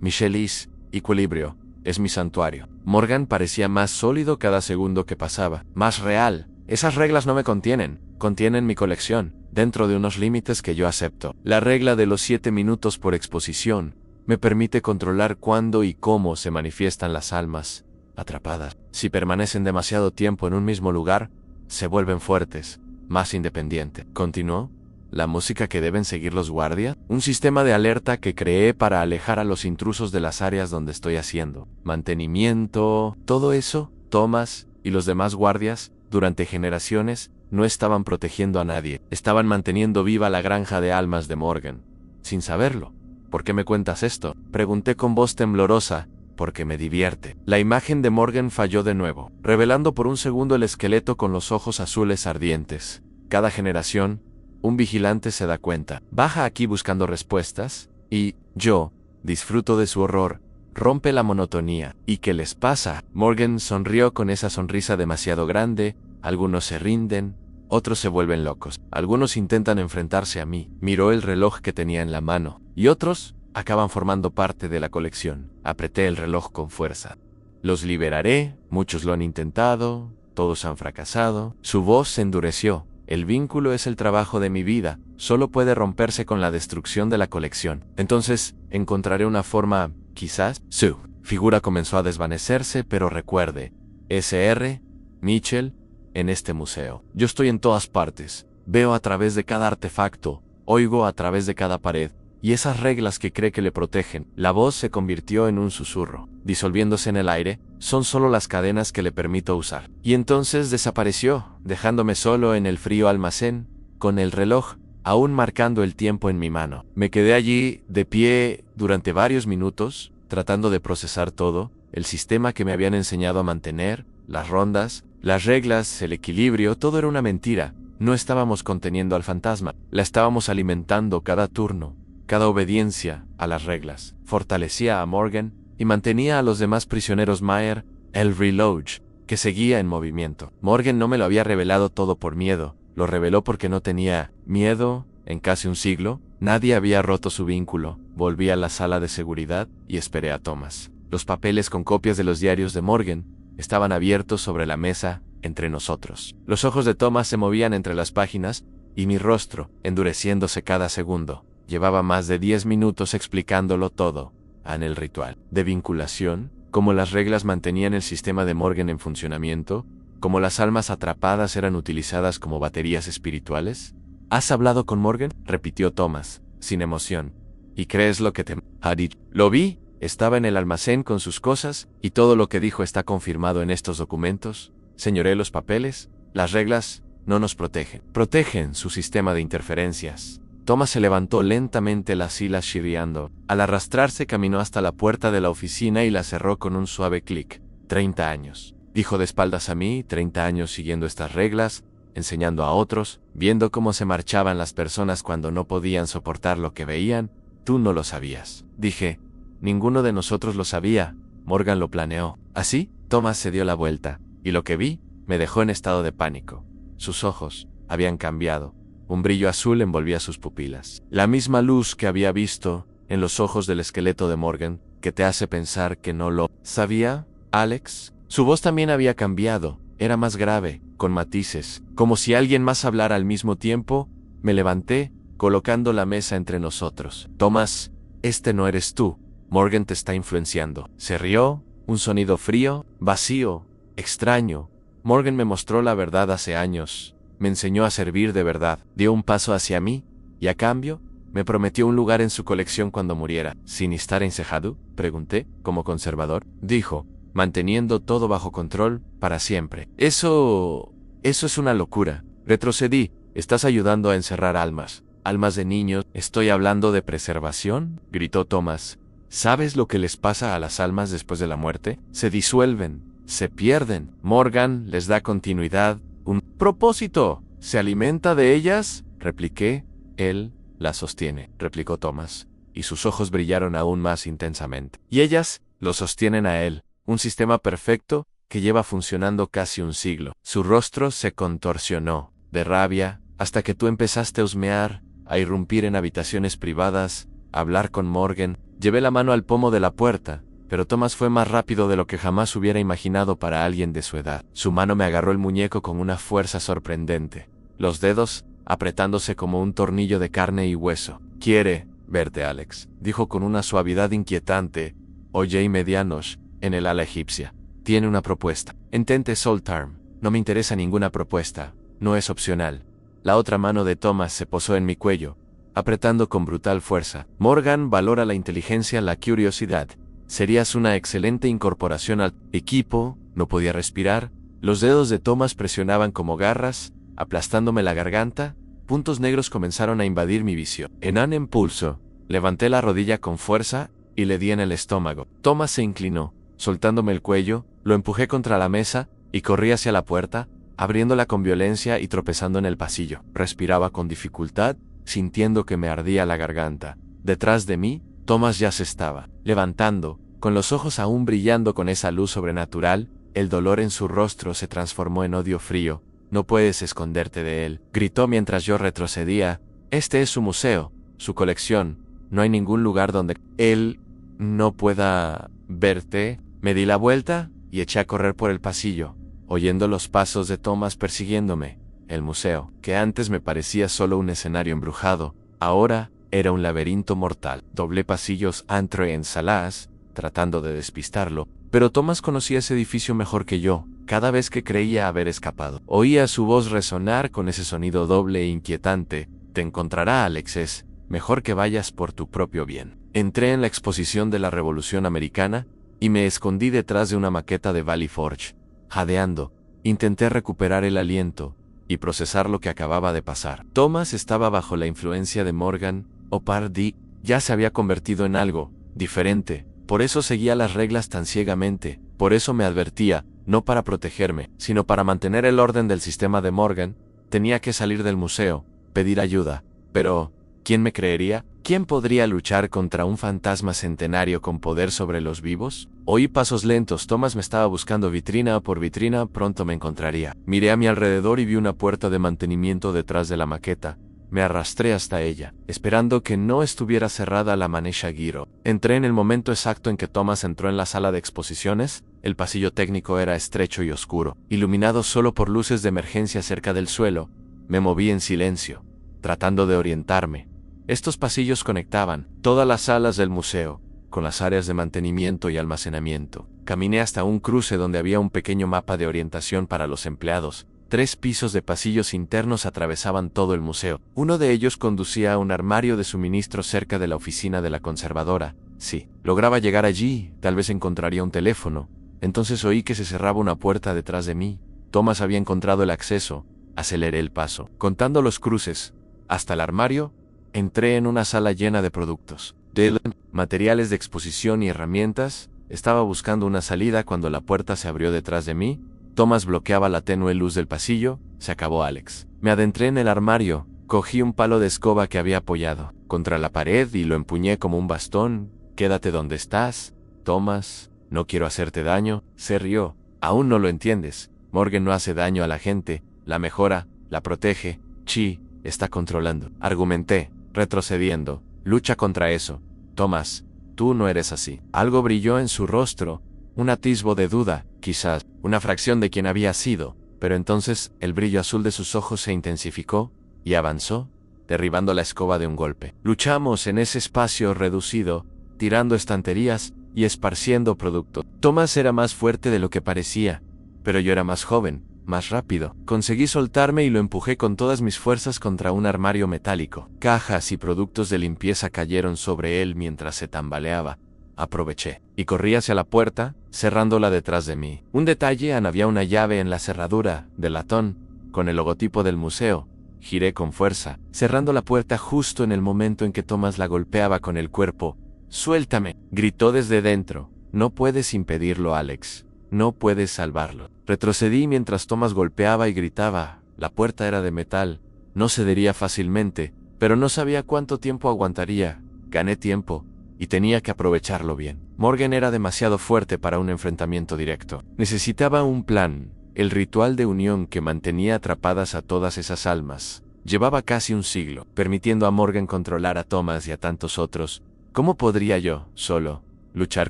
Michelis, equilibrio, es mi santuario. Morgan parecía más sólido cada segundo que pasaba, más real. Esas reglas no me contienen mi colección, dentro de unos límites que yo acepto. La regla de los 7 minutos por exposición me permite controlar cuándo y cómo se manifiestan las almas atrapadas. Si permanecen demasiado tiempo en un mismo lugar, se vuelven fuertes, más independientes. Continuó. La música que deben seguir los guardias, un sistema de alerta que creé para alejar a los intrusos de las áreas donde estoy haciendo mantenimiento. Todo eso, Thomas y los demás guardias, durante generaciones, no estaban protegiendo a nadie. Estaban manteniendo viva la granja de almas de Morgan, sin saberlo. ¿Por qué me cuentas esto?, pregunté con voz temblorosa. Porque me divierte. La imagen de Morgan falló de nuevo, revelando por un segundo el esqueleto con los ojos azules ardientes. Cada generación, un vigilante se da cuenta. Baja aquí buscando respuestas, y yo disfruto de su horror. Rompe la monotonía. ¿Y qué les pasa? Morgan sonrió con esa sonrisa demasiado grande. Algunos se rinden, otros se vuelven locos. Algunos intentan enfrentarse a mí. Miró el reloj que tenía en la mano. Y otros acaban formando parte de la colección. Apreté el reloj con fuerza. Los liberaré, muchos lo han intentado, todos han fracasado. Su voz se endureció. El vínculo es el trabajo de mi vida, solo puede romperse con la destrucción de la colección. Entonces, encontraré una forma, quizás. Su figura comenzó a desvanecerse, pero recuerde, Sr. Mitchell, en este museo. Yo estoy en todas partes. Veo a través de cada artefacto, oigo a través de cada pared. Y esas reglas que cree que le protegen. La voz se convirtió en un susurro, disolviéndose en el aire. Son solo las cadenas que le permito usar. Y entonces desapareció, dejándome solo en el frío almacén, con el reloj aún marcando el tiempo en mi mano. Me quedé allí, de pie, durante varios minutos, tratando de procesar todo, el sistema que me habían enseñado a mantener, las rondas, las reglas, el equilibrio. Todo era una mentira. No estábamos conteniendo al fantasma, la estábamos alimentando cada turno. Cada obediencia a las reglas fortalecía a Morgan y mantenía a los demás prisioneros Mayer, el reload, que seguía en movimiento. Morgan no me lo había revelado todo por miedo, lo reveló porque no tenía miedo. En casi un siglo, nadie había roto su vínculo. Volví a la sala de seguridad y esperé a Thomas. Los papeles con copias de los diarios de Morgan estaban abiertos sobre la mesa entre nosotros. Los ojos de Thomas se movían entre las páginas y mi rostro, endureciéndose cada segundo. Llevaba más de 10 minutos explicándolo todo. En el ritual de vinculación, cómo las reglas mantenían el sistema de Morgan en funcionamiento, cómo las almas atrapadas eran utilizadas como baterías espirituales. ¿Has hablado con Morgan?, repitió Thomas, sin emoción. ¿Y crees lo que te ha dicho? Lo vi, estaba en el almacén con sus cosas, y todo lo que dijo está confirmado en estos documentos. Señoré los papeles. Las reglas no nos protegen. Protegen su sistema de interferencias. Thomas se levantó lentamente las hilas chirriando. Al arrastrarse caminó hasta la puerta de la oficina y la cerró con un suave clic. 30 años. Dijo de espaldas a mí, 30 años siguiendo estas reglas, enseñando a otros, viendo cómo se marchaban las personas cuando no podían soportar lo que veían. Tú no lo sabías. Dije, ninguno de nosotros lo sabía. Morgan lo planeó. ¿Así? Thomas se dio la vuelta, y lo que vi me dejó en estado de pánico. Sus ojos habían cambiado. Un brillo azul envolvía sus pupilas. La misma luz que había visto en los ojos del esqueleto de Morgan, que te hace pensar que no lo sabía, Alex. Su voz también había cambiado. Era más grave, con matices, como si alguien más hablara al mismo tiempo. Me levanté, colocando la mesa entre nosotros. Thomas, este no eres tú. Morgan te está influenciando. Se rió, un sonido frío, vacío, extraño. Morgan me mostró la verdad hace años. Me enseñó a servir de verdad. Dio un paso hacia mí, y a cambio, me prometió un lugar en su colección cuando muriera. ¿Sin estar encejado?, pregunté, como conservador. Dijo, manteniendo todo bajo control, para siempre. Eso es una locura. Retrocedí, Estás ayudando a encerrar almas. Almas de niños. ¿Estoy hablando de preservación?, gritó Thomas. ¿Sabes lo que les pasa a las almas después de la muerte? Se disuelven, se pierden. Morgan les da continuidad, un propósito. ¿Se alimenta de ellas?, repliqué. Él las sostiene, replicó Thomas, y sus ojos brillaron aún más intensamente. Y ellas lo sostienen a él, un sistema perfecto que lleva funcionando casi un siglo. Su rostro se contorsionó de rabia hasta que tú empezaste a husmear, a irrumpir en habitaciones privadas, a hablar con Morgan. Llevé la mano al pomo de la puerta, pero Thomas fue más rápido de lo que jamás hubiera imaginado para alguien de su edad. Su mano me agarró el muñeco con una fuerza sorprendente, los dedos apretándose como un tornillo de carne y hueso. «Quiere verte, Alex», dijo con una suavidad inquietante. Oye medianos, en el ala egipcia. Tiene una propuesta. Intente soltarme. No me interesa ninguna propuesta. No es opcional. La otra mano de Thomas se posó en mi cuello, apretando con brutal fuerza. Morgan valora la inteligencia, la curiosidad. Serías una excelente incorporación al equipo. No podía respirar. Los dedos de Thomas presionaban como garras, aplastándome la garganta. Puntos negros comenzaron a invadir mi visión. En un impulso, levanté la rodilla con fuerza y le di en el estómago. Thomas se inclinó, soltándome el cuello, lo empujé contra la mesa y corrí hacia la puerta, abriéndola con violencia y tropezando en el pasillo. Respiraba con dificultad, sintiendo que me ardía la garganta. Detrás de mí, Thomas ya se estaba levantando, con los ojos aún brillando con esa luz sobrenatural. El dolor en su rostro se transformó en odio frío. «No puedes esconderte de él», gritó mientras yo retrocedía. «Este es su museo, su colección. No hay ningún lugar donde él no pueda verte». Me di la vuelta y eché a correr por el pasillo, oyendo los pasos de Thomas persiguiéndome. El museo, que antes me parecía solo un escenario embrujado, ahora era un laberinto mortal. Doblé pasillos, entré en salas, tratando de despistarlo, pero Thomas conocía ese edificio mejor que yo. Cada vez que creía haber escapado, oía su voz resonar con ese sonido doble e inquietante. «Te encontrará, Alexes. Mejor que vayas por tu propio bien». Entré en la exposición de la Revolución Americana y me escondí detrás de una maqueta de Valley Forge. Jadeando, intenté recuperar el aliento y procesar lo que acababa de pasar. Thomas estaba bajo la influencia de Morgan, o Pardee. Ya se había convertido en algo diferente. Por eso seguía las reglas tan ciegamente. Por eso me advertía, no para protegerme, sino para mantener el orden del sistema de Morgan. Tenía que salir del museo, pedir ayuda. Pero, ¿quién me creería? ¿Quién podría luchar contra un fantasma centenario con poder sobre los vivos? Oí pasos lentos. Thomas me estaba buscando vitrina por vitrina. Pronto me encontraría. Miré a mi alrededor y vi una puerta de mantenimiento detrás de la maqueta. Me arrastré hasta ella, esperando que no estuviera cerrada la Manesha Giro. Entré en el momento exacto en que Thomas entró en la sala de exposiciones. El pasillo técnico era estrecho y oscuro, iluminado solo por luces de emergencia cerca del suelo. Me moví en silencio, tratando de orientarme. Estos pasillos conectaban todas las salas del museo, con las áreas de mantenimiento y almacenamiento. Caminé hasta un cruce donde había un pequeño mapa de orientación para los empleados. 3 pisos de pasillos internos atravesaban todo el museo. Uno de ellos conducía a un armario de suministro cerca de la oficina de la conservadora. Si lograba llegar allí, tal vez encontraría un teléfono. Entonces oí que se cerraba una puerta detrás de mí. Thomas había encontrado el acceso. Aceleré el paso. Contando los cruces, hasta el armario, entré en una sala llena de productos, de materiales de exposición y herramientas. Estaba buscando una salida cuando la puerta se abrió detrás de mí. Thomas bloqueaba la tenue luz del pasillo. Se acabó Alex. Me adentré en el armario, cogí un palo de escoba que había apoyado contra la pared y lo empuñé como un bastón. «Quédate donde estás, Thomas. No quiero hacerte daño». Se rió. «Aún no lo entiendes. Morgan no hace daño a la gente. La mejora, la protege. Chi está controlando». Argumenté, retrocediendo. «Lucha contra eso. Thomas, tú no eres así». Algo brilló en su rostro. Un atisbo de duda, quizás, una fracción de quien había sido, pero entonces el brillo azul de sus ojos se intensificó y avanzó, derribando la escoba de un golpe. Luchamos en ese espacio reducido, tirando estanterías y esparciendo productos. Thomas era más fuerte de lo que parecía, pero yo era más joven, más rápido. Conseguí soltarme y lo empujé con todas mis fuerzas contra un armario metálico. Cajas y productos de limpieza cayeron sobre él mientras se tambaleaba. Aproveché y corrí hacia la puerta, cerrándola detrás de mí. Un detalle: había una llave en la cerradura, de latón, con el logotipo del museo, Giré con fuerza, cerrando la puerta justo en el momento en que Thomas la golpeaba con el cuerpo. «¡Suéltame!», gritó desde dentro. «No puedes impedirlo, Alex. No puedes salvarlo». Retrocedí mientras Thomas golpeaba y gritaba. La puerta era de metal. No cedería fácilmente, pero no sabía cuánto tiempo aguantaría. Gané tiempo, y tenía que aprovecharlo bien. Morgan era demasiado fuerte para un enfrentamiento directo. Necesitaba un plan. El ritual de unión que mantenía atrapadas a todas esas almas. Llevaba casi un siglo, permitiendo a Morgan controlar a Thomas y a tantos otros. ¿Cómo podría yo, solo, luchar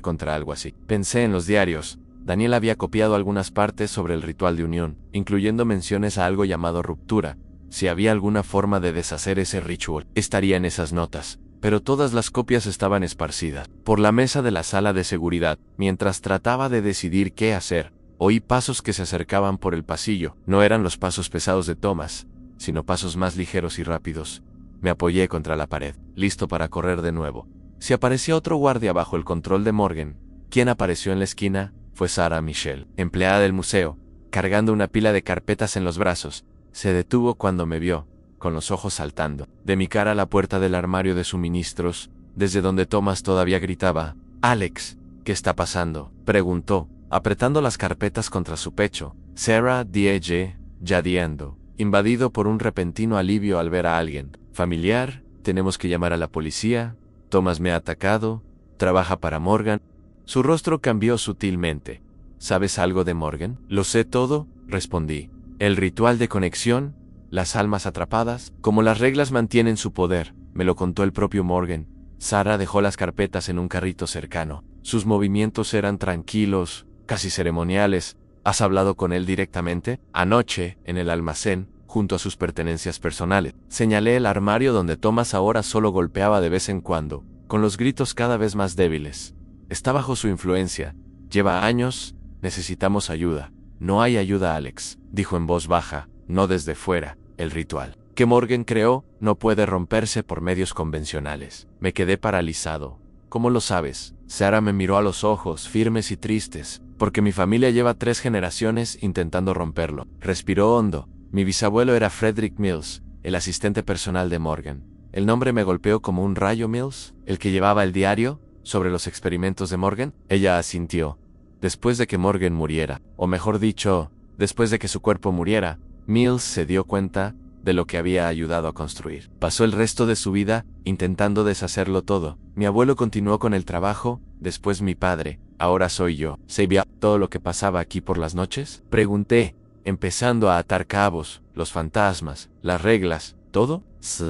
contra algo así? Pensé en los diarios. Daniel había copiado algunas partes sobre el ritual de unión, incluyendo menciones a algo llamado ruptura. Si había alguna forma de deshacer ese ritual, estaría en esas notas. Pero todas las copias estaban esparcidas por la mesa de la sala de seguridad. Mientras trataba de decidir qué hacer, oí pasos que se acercaban por el pasillo. No eran los pasos pesados de Thomas, sino pasos más ligeros y rápidos. Me apoyé contra la pared, listo para correr de nuevo. Si aparecía otro guardia bajo el control de Morgan, quien apareció en la esquina fue Sarah Michelle, empleada del museo, cargando una pila de carpetas en los brazos. Se detuvo cuando me vio, con los ojos saltando. De mi cara a la puerta del armario de suministros, desde donde Thomas todavía gritaba. «Alex, ¿qué está pasando?», preguntó, apretando las carpetas contra su pecho. Sarah D.J. yadeando, invadido por un repentino alivio al ver a alguien. «Familiar, tenemos que llamar a la policía. Thomas me ha atacado. Trabaja para Morgan». Su rostro cambió sutilmente. «¿Sabes algo de Morgan?». «Lo sé todo», respondí. «El ritual de conexión, las almas atrapadas, como las reglas mantienen su poder», me lo contó el propio Morgan. Sarah dejó las carpetas en un carrito cercano. Sus movimientos eran tranquilos, casi ceremoniales. «¿Has hablado con él directamente?». «Anoche, en el almacén, junto a sus pertenencias personales». Señalé el armario donde Thomas ahora solo golpeaba de vez en cuando, con los gritos cada vez más débiles. «Está bajo su influencia. Lleva años. Necesitamos ayuda». «No hay ayuda, Alex», dijo en voz baja, «no desde fuera. El ritual que Morgan creó no puede romperse por medios convencionales». Me quedé paralizado. «¿Cómo lo sabes?». Sarah me miró a los ojos, firmes y tristes, «porque mi familia lleva 3 generaciones intentando romperlo». Respiró hondo. «Mi bisabuelo era Frederick Mills, el asistente personal de Morgan». El nombre me golpeó como un rayo. «Mills, el que llevaba el diario sobre los experimentos de Morgan». Ella asintió. «Después de que Morgan muriera, o mejor dicho, después de que su cuerpo muriera, Mills se dio cuenta de lo que había ayudado a construir. Pasó el resto de su vida intentando deshacerlo todo. Mi abuelo continuó con el trabajo, después mi padre, ahora soy yo». «¿Sabía todo lo que pasaba aquí por las noches?», pregunté, empezando a atar cabos, los fantasmas, las reglas, todo. «Sí».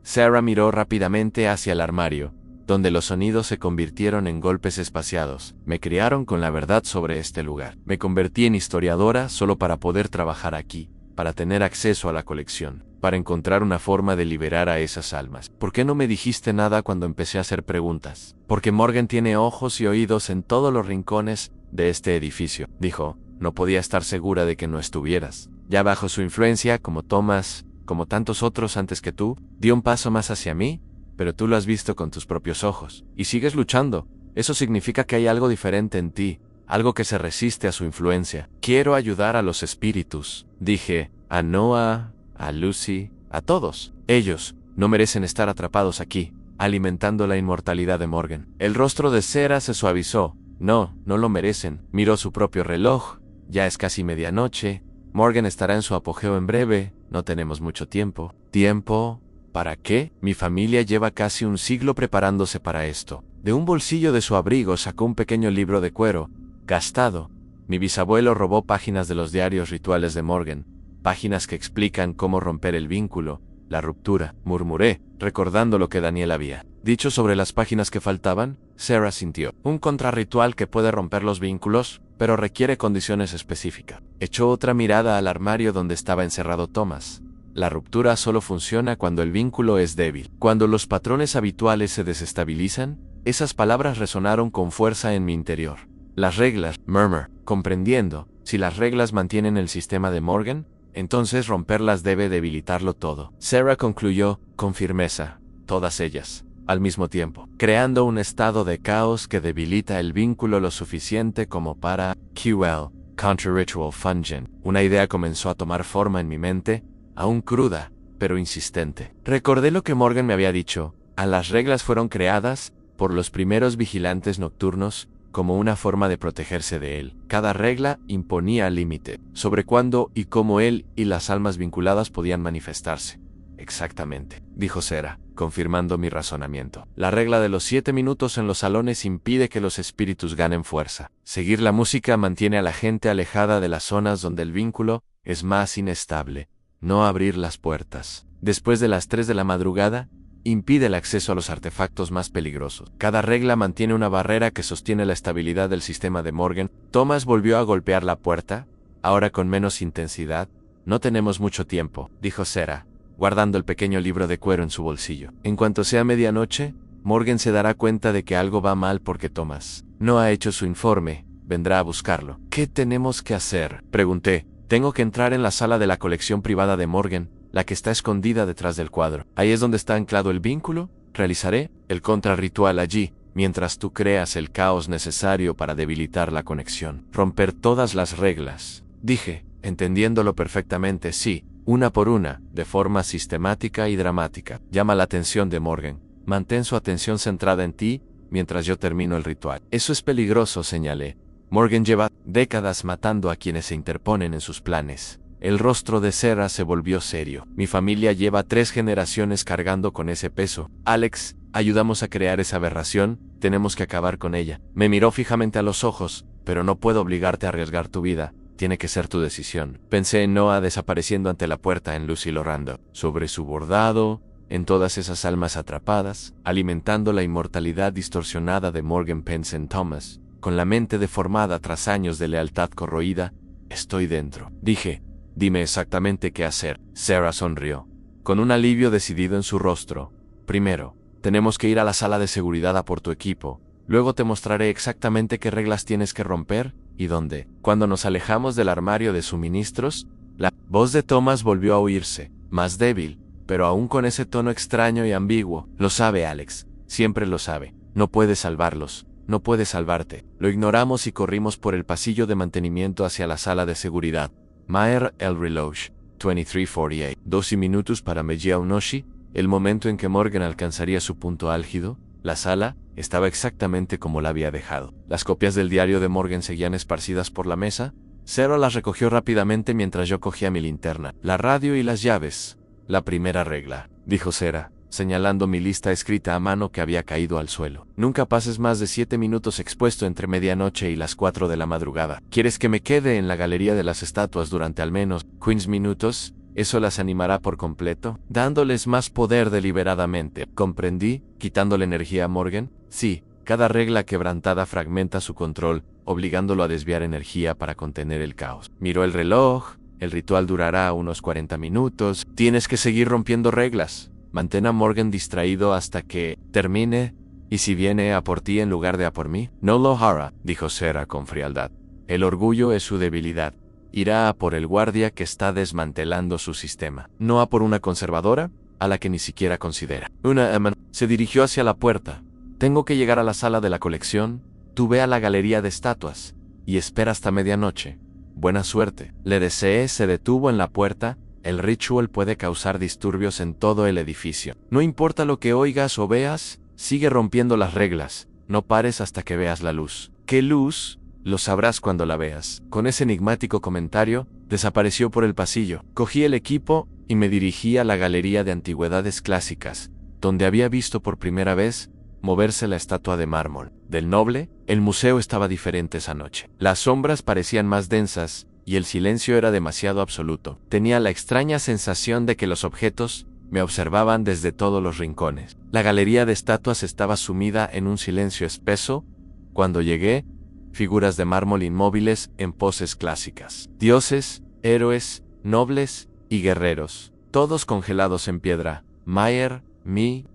Sarah miró rápidamente hacia el armario, donde los sonidos se convirtieron en golpes espaciados. «Me criaron con la verdad sobre este lugar. Me convertí en historiadora solo para poder trabajar aquí, para tener acceso a la colección, para encontrar una forma de liberar a esas almas». «¿Por qué no me dijiste nada cuando empecé a hacer preguntas?». «Porque Morgan tiene ojos y oídos en todos los rincones de este edificio», dijo. «No podía estar segura de que no estuvieras. Ya bajo su influencia, como Thomas, como tantos otros antes que tú, dio un paso más hacia mí, pero tú lo has visto con tus propios ojos. Y sigues luchando. Eso significa que hay algo diferente en ti, algo que se resiste a su influencia». «Quiero ayudar a los espíritus», dije, «a Noah, a Lucy, a todos. Ellos no merecen estar atrapados aquí, alimentando la inmortalidad de Morgan». El rostro de Sarah se suavizó. «No, no lo merecen». Miró su propio reloj. «Ya es casi medianoche. Morgan estará en su apogeo en breve. No tenemos mucho tiempo». «¿Tiempo? ¿Para qué?». «Mi familia lleva casi un siglo preparándose para esto». De un bolsillo de su abrigo sacó un pequeño libro de cuero, gastado. «Mi bisabuelo robó páginas de los diarios rituales de Morgan, páginas que explican cómo romper el vínculo, la ruptura», murmuré, recordando lo que Daniel había dicho sobre las páginas que faltaban. Sarah sintió. «Un contrarritual que puede romper los vínculos, pero requiere condiciones específicas». Echó otra mirada al armario donde estaba encerrado Thomas. «La ruptura solo funciona cuando el vínculo es débil. Cuando los patrones habituales se desestabilizan». Esas palabras resonaron con fuerza en mi interior. «Las reglas», murmur, comprendiendo. «Si las reglas mantienen el sistema de Morgan, entonces romperlas debe debilitarlo todo». Sarah concluyó, con firmeza. «Todas ellas, al mismo tiempo, creando un estado de caos que debilita el vínculo lo suficiente como para QL, Contra-Ritual Fungen». Una idea comenzó a tomar forma en mi mente, aún cruda, pero insistente. Recordé lo que Morgan me había dicho. Las reglas fueron creadas por los primeros vigilantes nocturnos como una forma de protegerse de él. Cada regla imponía límite sobre cuándo y cómo él y las almas vinculadas podían manifestarse. Exactamente, dijo Sarah, confirmando mi razonamiento. La regla de los 7 minutos en los salones impide que los espíritus ganen fuerza. Seguir la música mantiene a la gente alejada de las zonas donde el vínculo es más inestable. No abrir las puertas después de las 3 de la madrugada impide el acceso a los artefactos más peligrosos. Cada regla mantiene una barrera que sostiene la estabilidad del sistema de Morgan. Thomas volvió a golpear la puerta, ahora con menos intensidad. No tenemos mucho tiempo, dijo Sarah, guardando el pequeño libro de cuero en su bolsillo. En cuanto sea medianoche, Morgan se dará cuenta de que algo va mal porque Thomas no ha hecho su informe. Vendrá a buscarlo. ¿Qué tenemos que hacer?, pregunté. Tengo que entrar en la sala de la colección privada de Morgan, la que está escondida detrás del cuadro. Ahí es donde está anclado el vínculo. Realizaré el contrarritual allí, mientras tú creas el caos necesario para debilitar la conexión. Romper todas las reglas, dije, entendiéndolo perfectamente. Sí, una por una, de forma sistemática y dramática. Llama la atención de Morgan. Mantén su atención centrada en ti mientras yo termino el ritual. Eso es peligroso, señalé. Morgan lleva décadas matando a quienes se interponen en sus planes. El rostro de Sarah se volvió serio. Mi familia lleva 3 generaciones cargando con ese peso. Alex, ayudamos a crear esa aberración, tenemos que acabar con ella. Me miró fijamente a los ojos, pero no puedo obligarte a arriesgar tu vida. Tiene que ser tu decisión. Pensé en Noah desapareciendo ante la puerta en Lucy Lorando, sobre su bordado, en todas esas almas atrapadas, alimentando la inmortalidad distorsionada de Morgan Penston Thomas. Con la mente deformada tras años de lealtad corroída, estoy dentro. Dije, dime exactamente qué hacer. Sarah sonrió, con un alivio decidido en su rostro. Primero, tenemos que ir a la sala de seguridad a por tu equipo. Luego te mostraré exactamente qué reglas tienes que romper y dónde. Cuando nos alejamos del armario de suministros, la voz de Thomas volvió a oírse, más débil, pero aún con ese tono extraño y ambiguo. Lo sabe, Alex. Siempre lo sabe. No puedes salvarlos. No puedes salvarte. Lo ignoramos y corrimos por el pasillo de mantenimiento hacia la sala de seguridad. Maer el reloj, 23:48. 12 minutos para Meiji Onoshi, el momento en que Morgan alcanzaría su punto álgido. La sala estaba exactamente como la había dejado. Las copias del diario de Morgan seguían esparcidas por la mesa. Sarah las recogió rápidamente mientras yo cogía mi linterna. La radio y las llaves. La primera regla, dijo Sarah, señalando mi lista escrita a mano que había caído al suelo. Nunca pases más de 7 minutos expuesto entre medianoche y las 4 de la madrugada. ¿Quieres que me quede en la galería de las estatuas durante al menos 15 minutos? Eso las animará por completo, dándoles más poder deliberadamente. ¿Comprendí? Quitándole energía a Morgan. Sí, cada regla quebrantada fragmenta su control, obligándolo a desviar energía para contener el caos. Miró el reloj. El ritual durará unos 40 minutos. Tienes que seguir rompiendo reglas. Mantén a Morgan distraído hasta que termine, y si viene a por ti en lugar de a por mí. No lo hará, dijo Sarah con frialdad. El orgullo es su debilidad. Irá a por el guardia que está desmantelando su sistema. No a por una conservadora, a la que ni siquiera considera. Una Emma se dirigió hacia la puerta. Tengo que llegar a la sala de la colección. Tú ve a la galería de estatuas, y espera hasta medianoche. Buena suerte. Le deseé. Se detuvo en la puerta. El ritual puede causar disturbios en todo el edificio. No importa lo que oigas o veas, sigue rompiendo las reglas. No pares hasta que veas la luz. ¿Qué luz? Lo sabrás cuando la veas. Con ese enigmático comentario, desapareció por el pasillo. Cogí el equipo y me dirigí a la galería de antigüedades clásicas, donde había visto por primera vez moverse la estatua de mármol del noble. El museo estaba diferente esa noche. Las sombras parecían más densas, y el silencio era demasiado absoluto. Tenía la extraña sensación de que los objetos me observaban desde todos los rincones. La galería de estatuas estaba sumida en un silencio espeso. Cuando llegué, figuras de mármol inmóviles en poses clásicas. Dioses, héroes, nobles y guerreros, todos congelados en piedra. Mayer,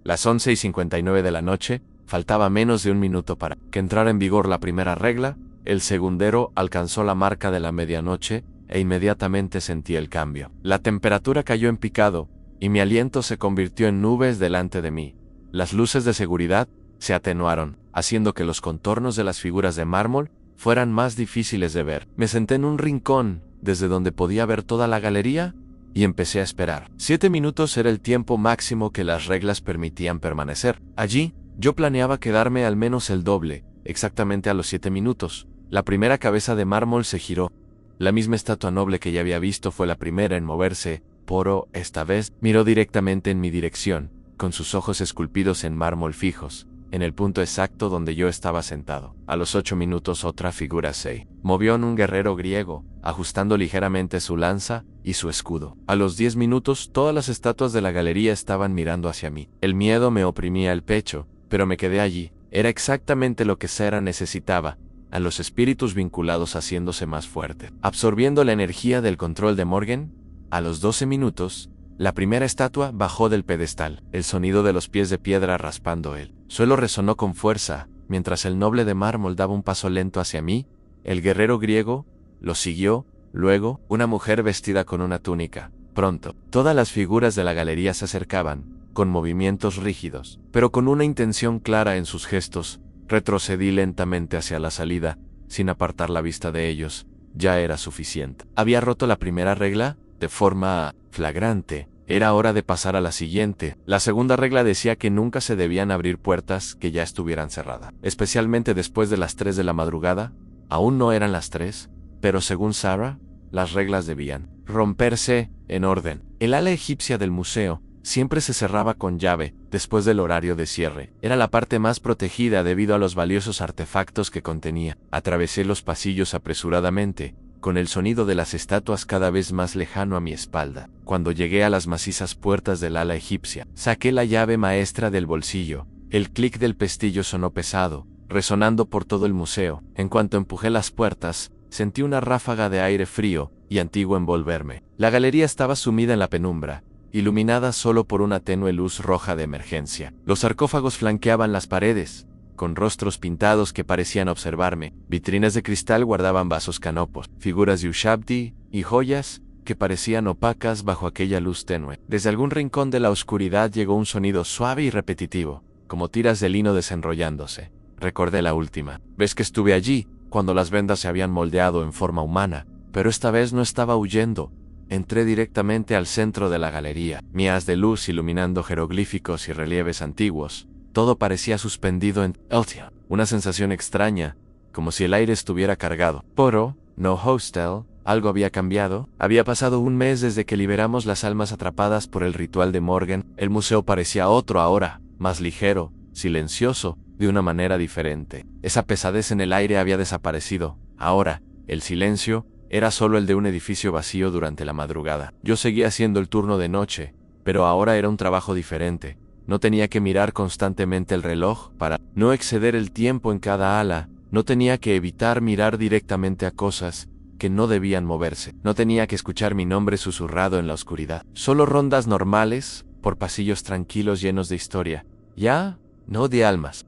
las 11:59 de la noche, faltaba menos de un minuto para que entrara en vigor la primera regla. El segundero alcanzó la marca de la medianoche e inmediatamente sentí el cambio. La temperatura cayó en picado y mi aliento se convirtió en nubes delante de mí. Las luces de seguridad se atenuaron, haciendo que los contornos de las figuras de mármol fueran más difíciles de ver. Me senté en un rincón, desde donde podía ver toda la galería. y empecé a esperar. 7 minutos era el tiempo máximo que las reglas permitían permanecer. Allí, yo planeaba quedarme al menos el doble, exactamente a los 7 minutos. La primera cabeza de mármol se giró. La misma estatua noble que ya había visto fue la primera en moverse. Poro, esta vez, miró directamente en mi dirección, con sus ojos esculpidos en mármol fijos, en el punto exacto donde yo estaba sentado. A los 8 minutos otra figura se movió en un guerrero griego, ajustando ligeramente su lanza y su escudo. A los 10 minutos todas las estatuas de la galería estaban mirando hacia mí. El miedo me oprimía el pecho, pero me quedé allí. Era exactamente lo que Sera necesitaba, a los espíritus vinculados haciéndose más fuertes. Absorbiendo la energía del control de Morgan, a los 12 minutos, la primera estatua bajó del pedestal. El sonido de los pies de piedra raspando el suelo resonó con fuerza, mientras el noble de mármol daba un paso lento hacia mí. El guerrero griego lo siguió, luego, una mujer vestida con una túnica. Pronto, todas las figuras de la galería se acercaban, con movimientos rígidos, pero con una intención clara en sus gestos. Retrocedí lentamente hacia la salida, sin apartar la vista de ellos. Ya era suficiente. Había roto la primera regla de forma flagrante. Era hora de pasar a la siguiente. La segunda regla decía que nunca se debían abrir puertas que ya estuvieran cerradas, especialmente después de las 3 de la madrugada. Aún no eran las 3, pero según Sarah, las reglas debían romperse en orden. El ala egipcia del museo siempre se cerraba con llave después del horario de cierre. Era la parte más protegida debido a los valiosos artefactos que contenía. Atravesé los pasillos apresuradamente, con el sonido de las estatuas cada vez más lejano a mi espalda. Cuando llegué a las macizas puertas del ala egipcia, saqué la llave maestra del bolsillo. El clic del pestillo sonó pesado, resonando por todo el museo. En cuanto empujé las puertas, sentí una ráfaga de aire frío y antiguo envolverme. La galería estaba sumida en la penumbra, iluminada solo por una tenue luz roja de emergencia. Los sarcófagos flanqueaban las paredes, con rostros pintados que parecían observarme. Vitrinas de cristal guardaban vasos canopos, figuras de Ushabti y joyas que parecían opacas bajo aquella luz tenue. Desde algún rincón de la oscuridad llegó un sonido suave y repetitivo, como tiras de lino desenrollándose. Recordé la última vez que estuve allí, cuando las vendas se habían moldeado en forma humana, pero esta vez no estaba huyendo. Entré directamente al centro de la galería, mi haz de luz iluminando jeroglíficos y relieves antiguos. Todo parecía suspendido en Eltia. Una sensación extraña, como si el aire estuviera cargado. Poro, no hostel, algo había cambiado. Había pasado un mes desde que liberamos las almas atrapadas por el ritual de Morgan. El museo parecía otro ahora, más ligero, silencioso, de una manera diferente. Esa pesadez en el aire había desaparecido. Ahora, el silencio era solo el de un edificio vacío durante la madrugada. Yo seguía haciendo el turno de noche, pero ahora era un trabajo diferente. No tenía que mirar constantemente el reloj para no exceder el tiempo en cada ala. No tenía que evitar mirar directamente a cosas que no debían moverse. No tenía que escuchar mi nombre susurrado en la oscuridad. Solo rondas normales, por pasillos tranquilos llenos de historia. Ya, no de almas.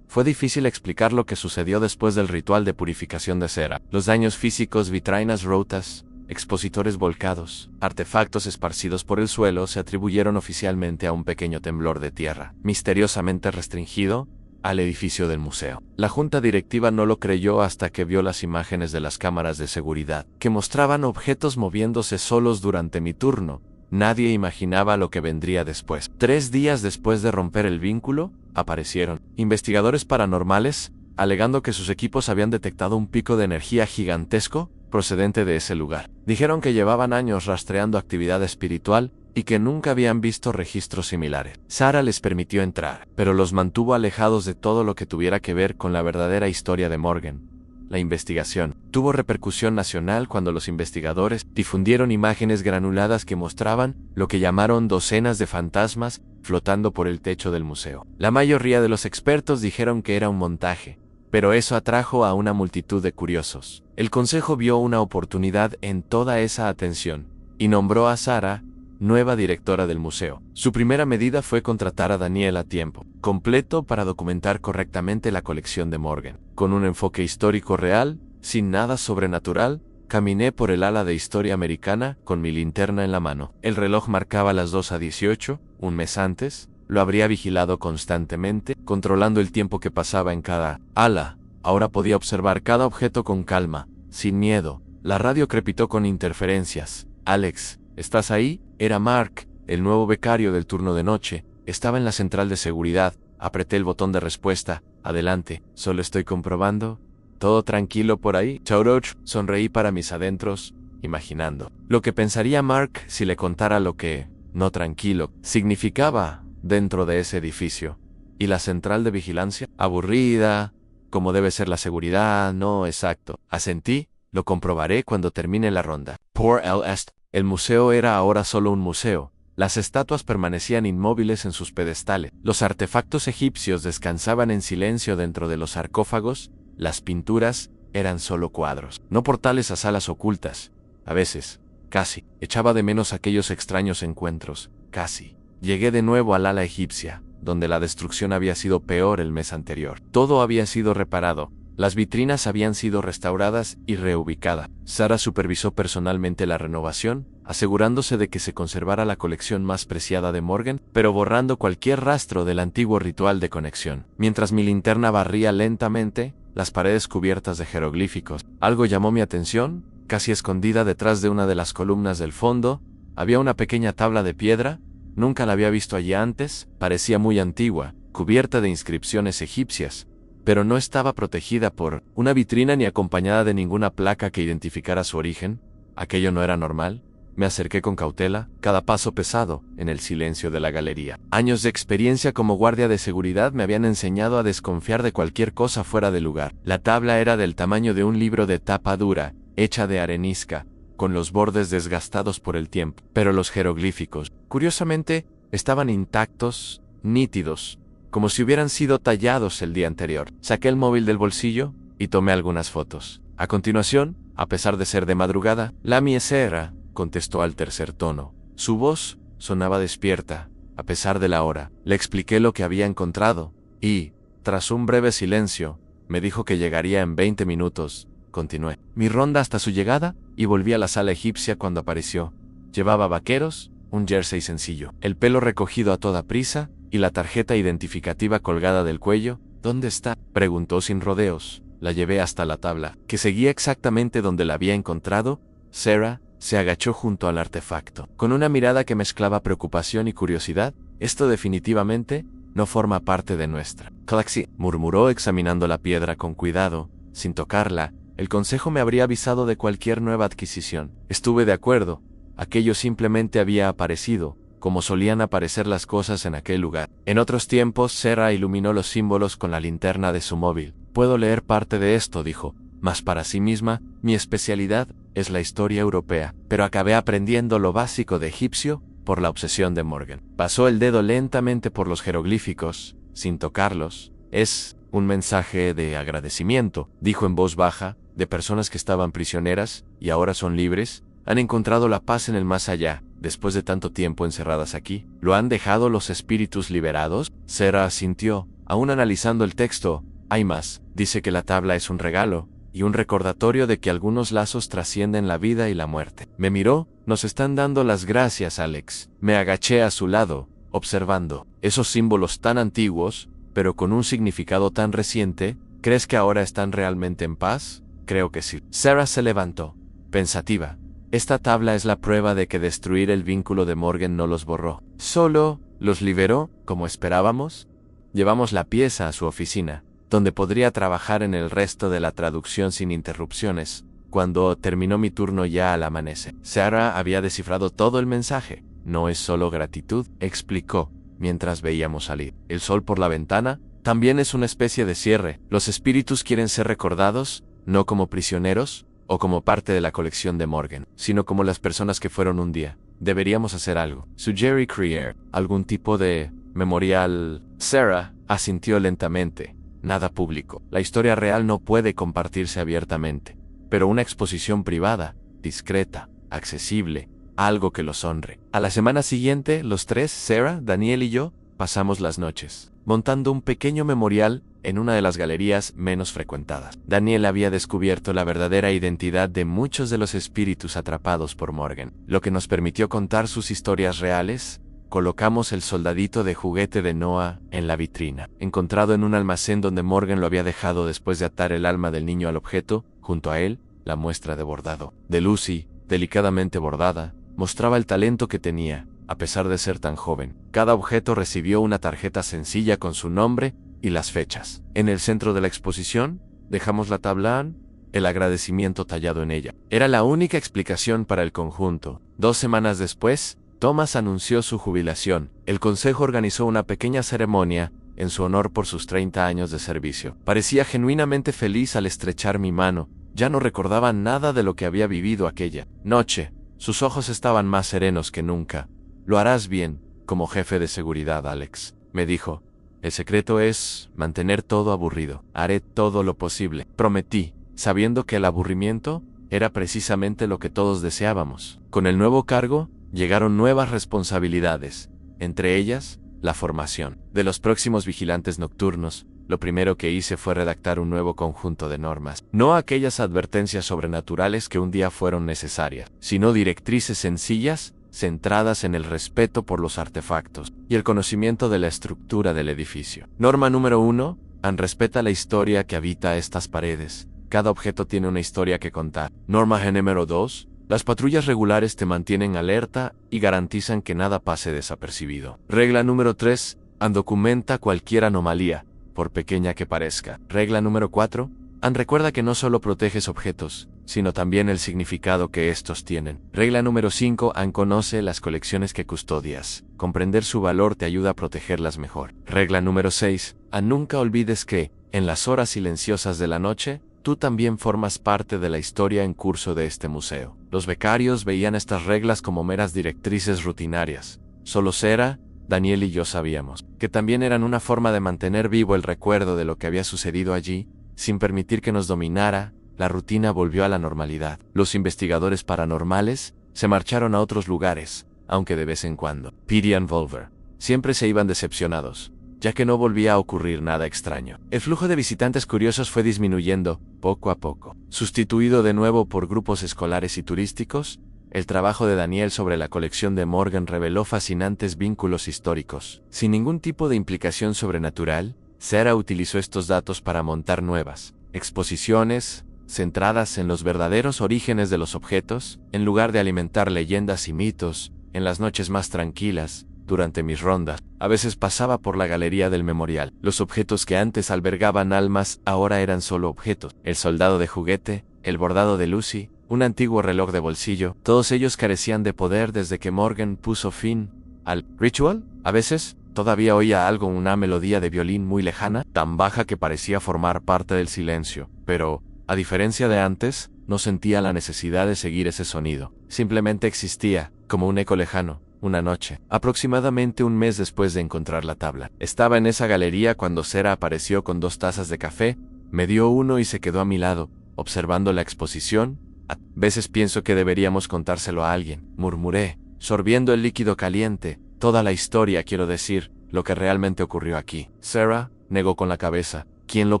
Fue difícil explicar lo que sucedió después del ritual de purificación de cera. Los daños físicos, vitrinas rotas, expositores volcados, artefactos esparcidos por el suelo se atribuyeron oficialmente a un pequeño temblor de tierra, misteriosamente restringido al edificio del museo. La junta directiva no lo creyó hasta que vio las imágenes de las cámaras de seguridad, que mostraban objetos moviéndose solos durante mi turno. Nadie imaginaba lo que vendría después. 3 días después de romper el vínculo, aparecieron investigadores paranormales, alegando que sus equipos habían detectado un pico de energía gigantesco procedente de ese lugar. Dijeron que llevaban años rastreando actividad espiritual y que nunca habían visto registros similares. Sarah les permitió entrar, pero los mantuvo alejados de todo lo que tuviera que ver con la verdadera historia de Morgan. La investigación tuvo repercusión nacional cuando los investigadores difundieron imágenes granuladas que mostraban lo que llamaron docenas de fantasmas flotando por el techo del museo. La mayoría de los expertos dijeron que era un montaje, pero eso atrajo a una multitud de curiosos. El consejo vio una oportunidad en toda esa atención y nombró a Sarah nueva directora del museo. Su primera medida fue contratar a Daniel a tiempo completo para documentar correctamente la colección de Morgan. Con un enfoque histórico real, sin nada sobrenatural, caminé por el ala de historia americana con mi linterna en la mano. El reloj marcaba las 2:18, un mes antes. Lo habría vigilado constantemente, controlando el tiempo que pasaba en cada ala. Ahora podía observar cada objeto con calma, sin miedo. La radio crepitó con interferencias. Alex, ¿Estás ahí? Era Mark, el nuevo becario del turno de noche. Estaba en la central de seguridad. Apreté el botón de respuesta. Adelante. Solo estoy comprobando. ¿Todo tranquilo por ahí? Chauroch, sonreí para mis adentros, imaginando lo que pensaría Mark si le contara lo que, no tranquilo, significaba dentro de ese edificio. ¿Y la central de vigilancia? Aburrida, como debe ser la seguridad, no exacto. Asentí, lo comprobaré cuando termine la ronda. Por el est. El museo era ahora solo un museo. Las estatuas permanecían inmóviles en sus pedestales. Los artefactos egipcios descansaban en silencio dentro de los sarcófagos. Las pinturas eran solo cuadros, no portales a salas ocultas. A veces, casi, echaba de menos aquellos extraños encuentros. Casi. Llegué de nuevo al ala egipcia, donde la destrucción había sido peor el mes anterior. Todo había sido reparado. Las vitrinas habían sido restauradas y reubicadas. Sara supervisó personalmente la renovación, asegurándose de que se conservara la colección más preciada de Morgan, pero borrando cualquier rastro del antiguo ritual de conexión. Mientras mi linterna barría lentamente las paredes cubiertas de jeroglíficos, algo llamó mi atención. Casi escondida detrás de una de las columnas del fondo, había una pequeña tabla de piedra. Nunca la había visto allí antes. Parecía muy antigua, cubierta de inscripciones egipcias, pero no estaba protegida por una vitrina ni acompañada de ninguna placa que identificara su origen. Aquello no era normal. Me acerqué con cautela, cada paso pesado, en el silencio de la galería. Años de experiencia como guardia de seguridad me habían enseñado a desconfiar de cualquier cosa fuera de lugar. La tabla era del tamaño de un libro de tapa dura, hecha de arenisca, con los bordes desgastados por el tiempo. Pero los jeroglíficos, curiosamente, estaban intactos, nítidos, como si hubieran sido tallados el día anterior. Saqué el móvil del bolsillo y tomé algunas fotos. A continuación, a pesar de ser de madrugada, la miesera contestó al tercer tono. Su voz sonaba despierta, a pesar de la hora. Le expliqué lo que había encontrado y, tras un breve silencio, me dijo que llegaría en 20 minutos. Continué mi ronda hasta su llegada y volví a la sala egipcia cuando apareció. Llevaba vaqueros, un jersey sencillo, el pelo recogido a toda prisa y la tarjeta identificativa colgada del cuello. ¿Dónde está?, preguntó sin rodeos. La llevé hasta la tabla, que seguía exactamente donde la había encontrado. Sarah se agachó junto al artefacto, con una mirada que mezclaba preocupación y curiosidad. Esto definitivamente no forma parte de nuestra colección, murmuró examinando la piedra con cuidado, sin tocarla. El consejo me habría avisado de cualquier nueva adquisición. Estuve de acuerdo. Aquello simplemente había aparecido, como solían aparecer las cosas en aquel lugar. En otros tiempos, Sarah iluminó los símbolos con la linterna de su móvil. Puedo leer parte de esto, dijo, mas para sí misma, mi especialidad es la historia europea, pero acabé aprendiendo lo básico de egipcio por la obsesión de Morgan. Pasó el dedo lentamente por los jeroglíficos, sin tocarlos. Es un mensaje de agradecimiento, dijo en voz baja, de personas que estaban prisioneras y ahora son libres. Han encontrado la paz en el más allá, después de tanto tiempo encerradas aquí. ¿Lo han dejado los espíritus liberados? Sarah asintió, aún analizando el texto. Hay más. Dice que la tabla es un regalo y un recordatorio de que algunos lazos trascienden la vida y la muerte. Me miró. Nos están dando las gracias, Alex. Me agaché a su lado, observando esos símbolos tan antiguos, pero con un significado tan reciente. ¿Crees que ahora están realmente en paz? Creo que sí. Sarah se levantó, pensativa. Esta tabla es la prueba de que destruir el vínculo de Morgan no los borró. Solo los liberó, como esperábamos. Llevamos la pieza a su oficina, donde podría trabajar en el resto de la traducción sin interrupciones. Cuando terminó mi turno ya al amanecer, Sarah había descifrado todo el mensaje. No es solo gratitud, explicó, mientras veíamos salir el sol por la ventana. También es una especie de cierre. Los espíritus quieren ser recordados, no como prisioneros o como parte de la colección de Morgan, sino como las personas que fueron un día. Deberíamos hacer algo. Suggerí crear algún tipo de memorial. Sarah asintió lentamente. Nada público. La historia real no puede compartirse abiertamente, pero una exposición privada, discreta, accesible, algo que los honre. A la semana siguiente, los tres, Sarah, Daniel y yo, pasamos las noches montando un pequeño memorial en una de las galerías menos frecuentadas. Daniel había descubierto la verdadera identidad de muchos de los espíritus atrapados por Morgan, lo que nos permitió contar sus historias reales. Colocamos el soldadito de juguete de Noah en la vitrina, encontrado en un almacén donde Morgan lo había dejado después de atar el alma del niño al objeto. Junto a él, la muestra de bordado de Lucy, delicadamente bordada, mostraba el talento que tenía, a pesar de ser tan joven. Cada objeto recibió una tarjeta sencilla con su nombre y las fechas. En el centro de la exposición, dejamos la tabla, el agradecimiento tallado en ella. Era la única explicación para el conjunto. 2 semanas después, Thomas anunció su jubilación. El consejo organizó una pequeña ceremonia en su honor por sus 30 años de servicio. Parecía genuinamente feliz al estrechar mi mano. Ya no recordaba nada de lo que había vivido aquella noche. Sus ojos estaban más serenos que nunca. Lo harás bien, como jefe de seguridad, Alex, me dijo. El secreto es mantener todo aburrido. Haré todo lo posible, prometí, sabiendo que el aburrimiento era precisamente lo que todos deseábamos. Con el nuevo cargo, llegaron nuevas responsabilidades, entre ellas, la formación de los próximos vigilantes nocturnos. Lo primero que hice fue redactar un nuevo conjunto de normas, no aquellas advertencias sobrenaturales que un día fueron necesarias, sino directrices sencillas, centradas en el respeto por los artefactos y el conocimiento de la estructura del edificio. Norma número 1. Respeta la historia que habita estas paredes. Cada objeto tiene una historia que contar. Norma número 2. Las patrullas regulares te mantienen alerta y garantizan que nada pase desapercibido. Regla número 3. Documenta cualquier anomalía, por pequeña que parezca. Regla número 4. Recuerda que no solo proteges objetos, sino también el significado que estos tienen. Regla número 5. Conoce las colecciones que custodias. Comprender su valor te ayuda a protegerlas mejor. Regla número 6. Nunca olvides que, en las horas silenciosas de la noche, tú también formas parte de la historia en curso de este museo. Los becarios veían estas reglas como meras directrices rutinarias. Solo Sarah, Daniel y yo sabíamos que también eran una forma de mantener vivo el recuerdo de lo que había sucedido allí. Sin permitir que nos dominara, la rutina volvió a la normalidad. Los investigadores paranormales se marcharon a otros lugares, aunque de vez en cuando. Petey y Volver siempre se iban decepcionados, ya que no volvía a ocurrir nada extraño. El flujo de visitantes curiosos fue disminuyendo, poco a poco. Sustituido de nuevo por grupos escolares y turísticos, el trabajo de Daniel sobre la colección de Morgan reveló fascinantes vínculos históricos. Sin ningún tipo de implicación sobrenatural, Sarah utilizó estos datos para montar nuevas exposiciones, centradas en los verdaderos orígenes de los objetos, en lugar de alimentar leyendas y mitos. En las noches más tranquilas, durante mis rondas, a veces pasaba por la galería del memorial. Los objetos que antes albergaban almas ahora eran solo objetos. El soldado de juguete, el bordado de Lucy, un antiguo reloj de bolsillo, todos ellos carecían de poder desde que Morgan puso fin al ritual. A veces, todavía oía algo, una melodía de violín muy lejana, tan baja que parecía formar parte del silencio, pero, a diferencia de antes, no sentía la necesidad de seguir ese sonido. Simplemente existía, como un eco lejano. Una noche, aproximadamente un mes después de encontrar la tabla, estaba en esa galería cuando Sarah apareció con 2 tazas de café, me dio uno y se quedó a mi lado, observando la exposición. A veces pienso que deberíamos contárselo a alguien, murmuré, sorbiendo el líquido caliente. Toda la historia, quiero decir, lo que realmente ocurrió aquí. Sarah negó con la cabeza. ¿Quién lo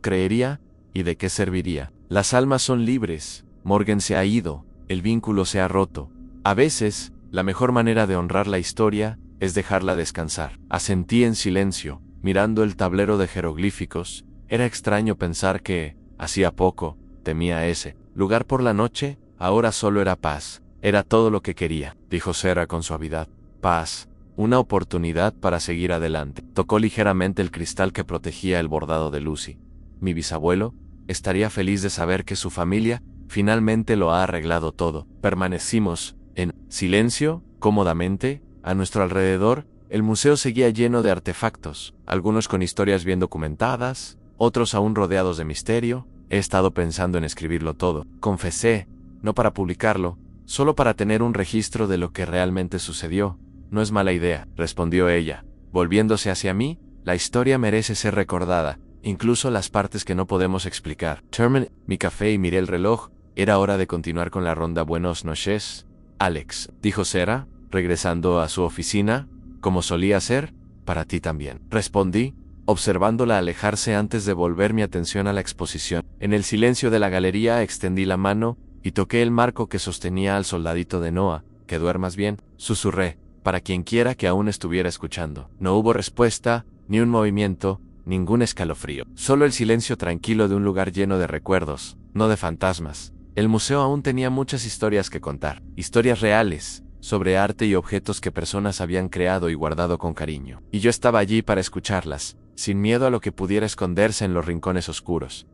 creería? ¿Y de qué serviría? Las almas son libres. Morgan se ha ido. El vínculo se ha roto. A veces, la mejor manera de honrar la historia es dejarla descansar. Asentí en silencio, mirando el tablero de jeroglíficos. Era extraño pensar que, hacía poco, temía ese lugar por la noche. Ahora solo era paz. Era todo lo que quería, dijo Sarah con suavidad. Paz. Una oportunidad para seguir adelante. Tocó ligeramente el cristal que protegía el bordado de Lucy. Mi bisabuelo estaría feliz de saber que su familia finalmente lo ha arreglado todo. Permanecimos en silencio, cómodamente. A nuestro alrededor, el museo seguía lleno de artefactos, algunos con historias bien documentadas, otros aún rodeados de misterio. He estado pensando en escribirlo todo, confesé, no para publicarlo, solo para tener un registro de lo que realmente sucedió. No es mala idea, respondió ella, volviéndose hacia mí. La historia merece ser recordada, incluso las partes que no podemos explicar. Terminé mi café y miré el reloj. Era hora de continuar con la ronda. Buenos noches, Alex, dijo Sarah, regresando a su oficina, como solía hacer. Para ti también, respondí, observándola alejarse antes de volver mi atención a la exposición. En el silencio de la galería extendí la mano y toqué el marco que sostenía al soldadito de Noah. Que duermas bien, susurré, para quien quiera que aún estuviera escuchando. No hubo respuesta, ni un movimiento, ningún escalofrío. Solo el silencio tranquilo de un lugar lleno de recuerdos, no de fantasmas. El museo aún tenía muchas historias que contar. Historias reales, sobre arte y objetos que personas habían creado y guardado con cariño. Y yo estaba allí para escucharlas, sin miedo a lo que pudiera esconderse en los rincones oscuros.